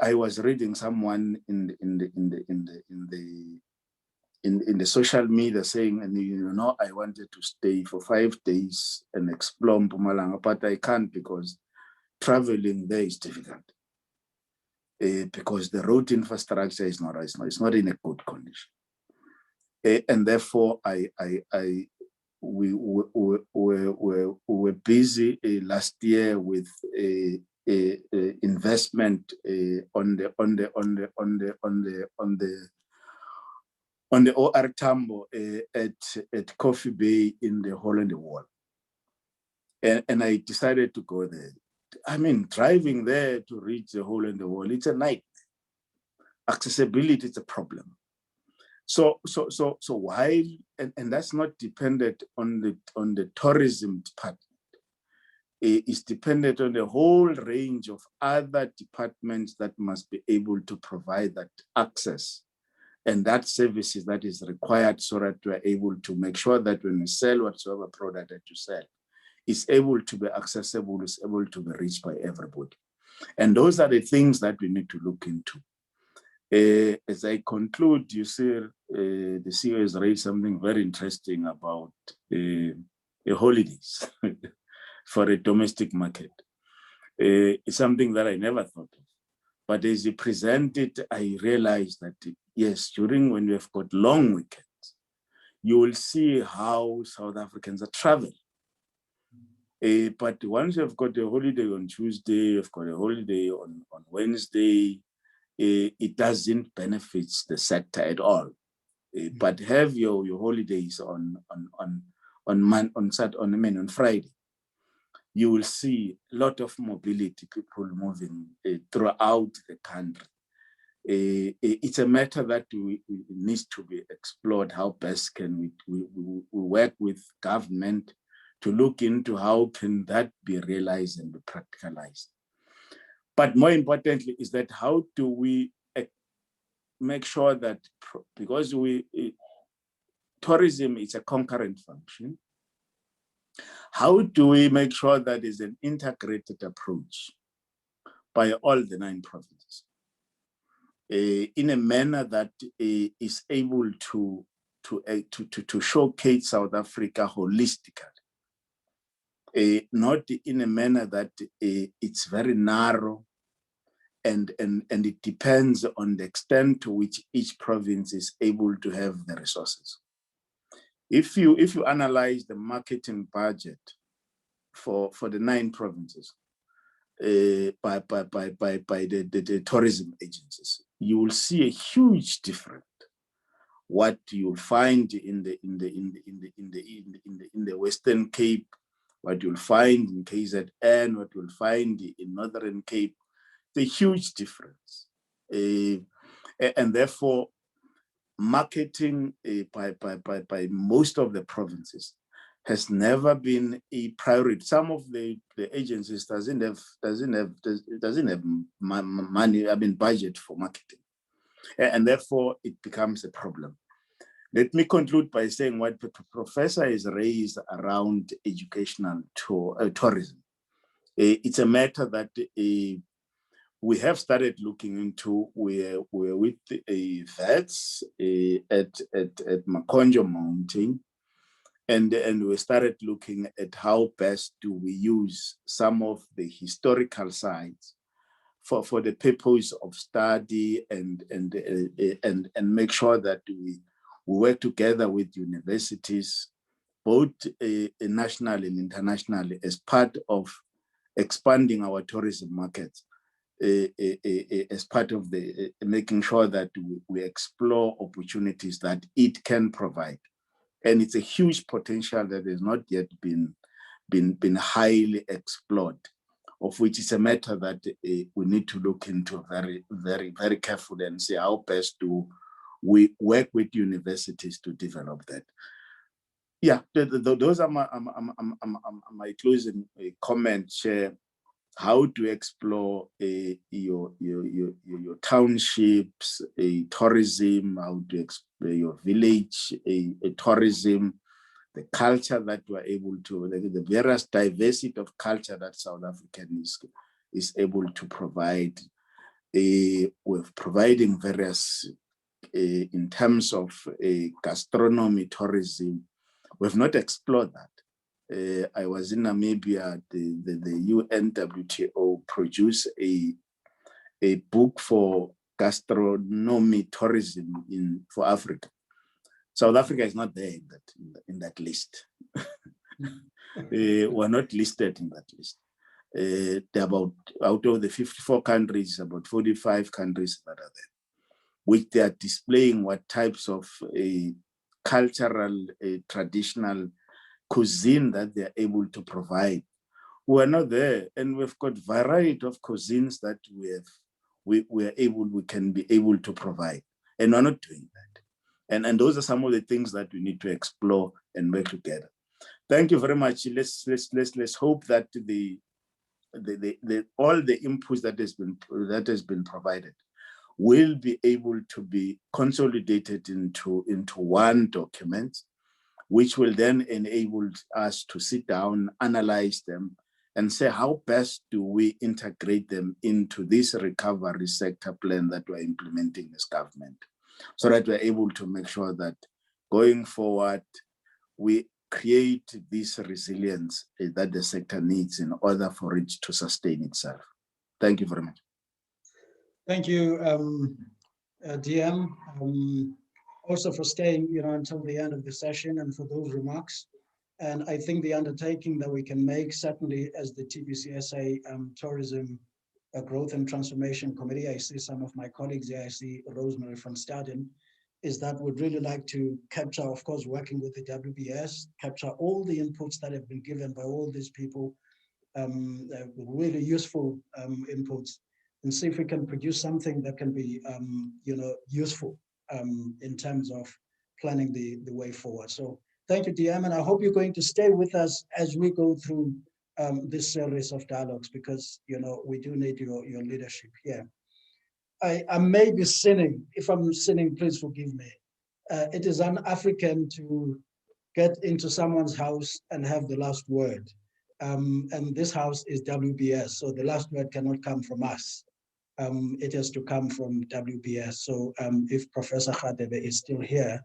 I was reading someone in the social media saying, and I wanted to stay for 5 days and explore Mpumalanga, but I can't because traveling there is difficult. Because the road infrastructure is not in a good condition. And therefore, we were busy last year with investment on the OR Tambo at Coffee Bay in the Hole in the Wall. And I decided to go there. I mean, driving there to reach the Hole in the Wall, it's a nightmare. Accessibility is a problem. So while, and that's not dependent on the tourism department, it's dependent on the whole range of other departments that must be able to provide that access and that services that is required, so that we're able to make sure that when we sell whatsoever product that you sell, is able to be accessible, is able to be reached by everybody. And those are the things that we need to look into. As I conclude, you see, the CEO has raised something very interesting about holidays for a domestic market. It's something that I never thought of. But as he presented, I realized that yes, during when we have got long weekends, you will see how South Africans are traveling. But once you've got a holiday on Tuesday, you've got a holiday on Wednesday, it doesn't benefit the sector at all. But have your holidays on Friday, you will see a lot of mobility, people moving throughout the country. It's a matter that needs to be explored. How best can we work with government to look into how can that be realized and be practicalized. But more importantly is that how do we make sure that, because tourism is a concurrent function, how do we make sure that is an integrated approach by all the 9 provinces in a manner that is able to showcase South Africa holistically, not in a manner that it's very narrow and it depends on the extent to which each province is able to have the resources. If you analyze the marketing budget for the 9 provinces by the tourism agencies, you will see a huge difference. What you'll find in the Western Cape, what you'll find in KZN, what you'll find in Northern Cape, the huge difference, and therefore marketing by most of the provinces has never been a priority. Some of the agencies doesn't have money, budget for marketing, and therefore it becomes a problem. Let me conclude by saying what the professor has raised around educational tourism. It's a matter that we have started looking into. We're with vets at Makonjo Mountain, and we started looking at how best do we use some of the historical sites for the purpose of study and make sure that we work together with universities, both national and internationally, as part of expanding our tourism markets, as part of the making sure that we explore opportunities that it can provide. And it's a huge potential that has not yet been highly explored, of which is a matter that we need to look into very, very, very carefully and see how best do we work with universities to develop that. Yeah, those are my closing comments. How to explore your townships, tourism, how to explore your village, tourism, the culture that we are able to, the various diversity of culture that South African is able to provide, with providing various, in terms of gastronomy, tourism. We've not explored that. I was in Namibia. The UNWTO produced a book for gastronomy tourism for Africa. South Africa is not there in that list. We're not listed in that list. Out of the 54 countries, about 45 countries that are there, which they are displaying what types of cultural, traditional cuisine that they are able to provide. We are not there, and we've got variety of cuisines that we can be able to provide, and we're not doing that. And those are some of the things that we need to explore and work together. Thank you very much. Let's hope that all the inputs that has been provided will be able to be consolidated into one document, which will then enable us to sit down, analyze them, and say how best do we integrate them into this recovery sector plan that we're implementing as government, so that we're able to make sure that going forward, we create this resilience that the sector needs in order for it to sustain itself. Thank you very much. Thank you, DM, also for staying, until the end of the session and for those remarks. And I think the undertaking that we can make, certainly as the TBCSA Tourism Growth and Transformation Committee, I see some of my colleagues here, I see Rosemary from Staden, is that we'd really like to capture, of course, working with the WBS, capture all the inputs that have been given by all these people, really useful inputs, and see if we can produce something that can be, useful in terms of planning the way forward. So thank you, DM, and I hope you're going to stay with us as we go through this series of dialogues, because we do need your leadership here. I may be sinning. If I'm sinning, please forgive me. It is un-African to get into someone's house and have the last word. And this house is WBS, so the last word cannot come from us. It has to come from WBS. So if Professor Radebe is still here,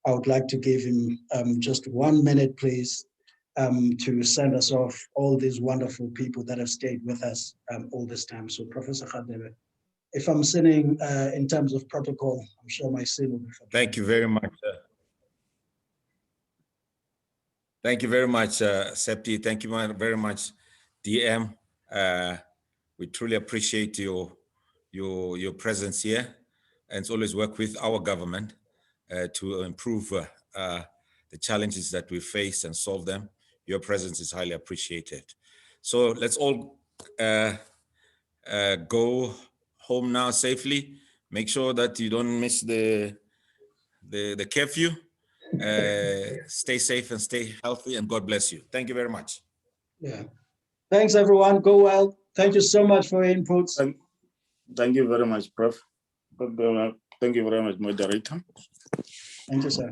I would like to give him just 1 minute, please, to send us off all these wonderful people that have stayed with us all this time. So Professor Radebe, if I'm sinning in terms of protocol, I'm sure my sin will be forgiven. Thank you very much. Thank you very much, Septi. Thank you very much, DM. We truly appreciate your presence here, and it's always work with our government to improve the challenges that we face and solve them. Your presence is highly appreciated. So let's all go home now safely. Make sure that you don't miss the curfew. Stay safe and stay healthy, and God bless you. Thank you very much. Yeah. Thanks, everyone. Go well. Thank you so much for your inputs. Thank you very much, Prof. Thank you very much, moderator. Thank you, sir.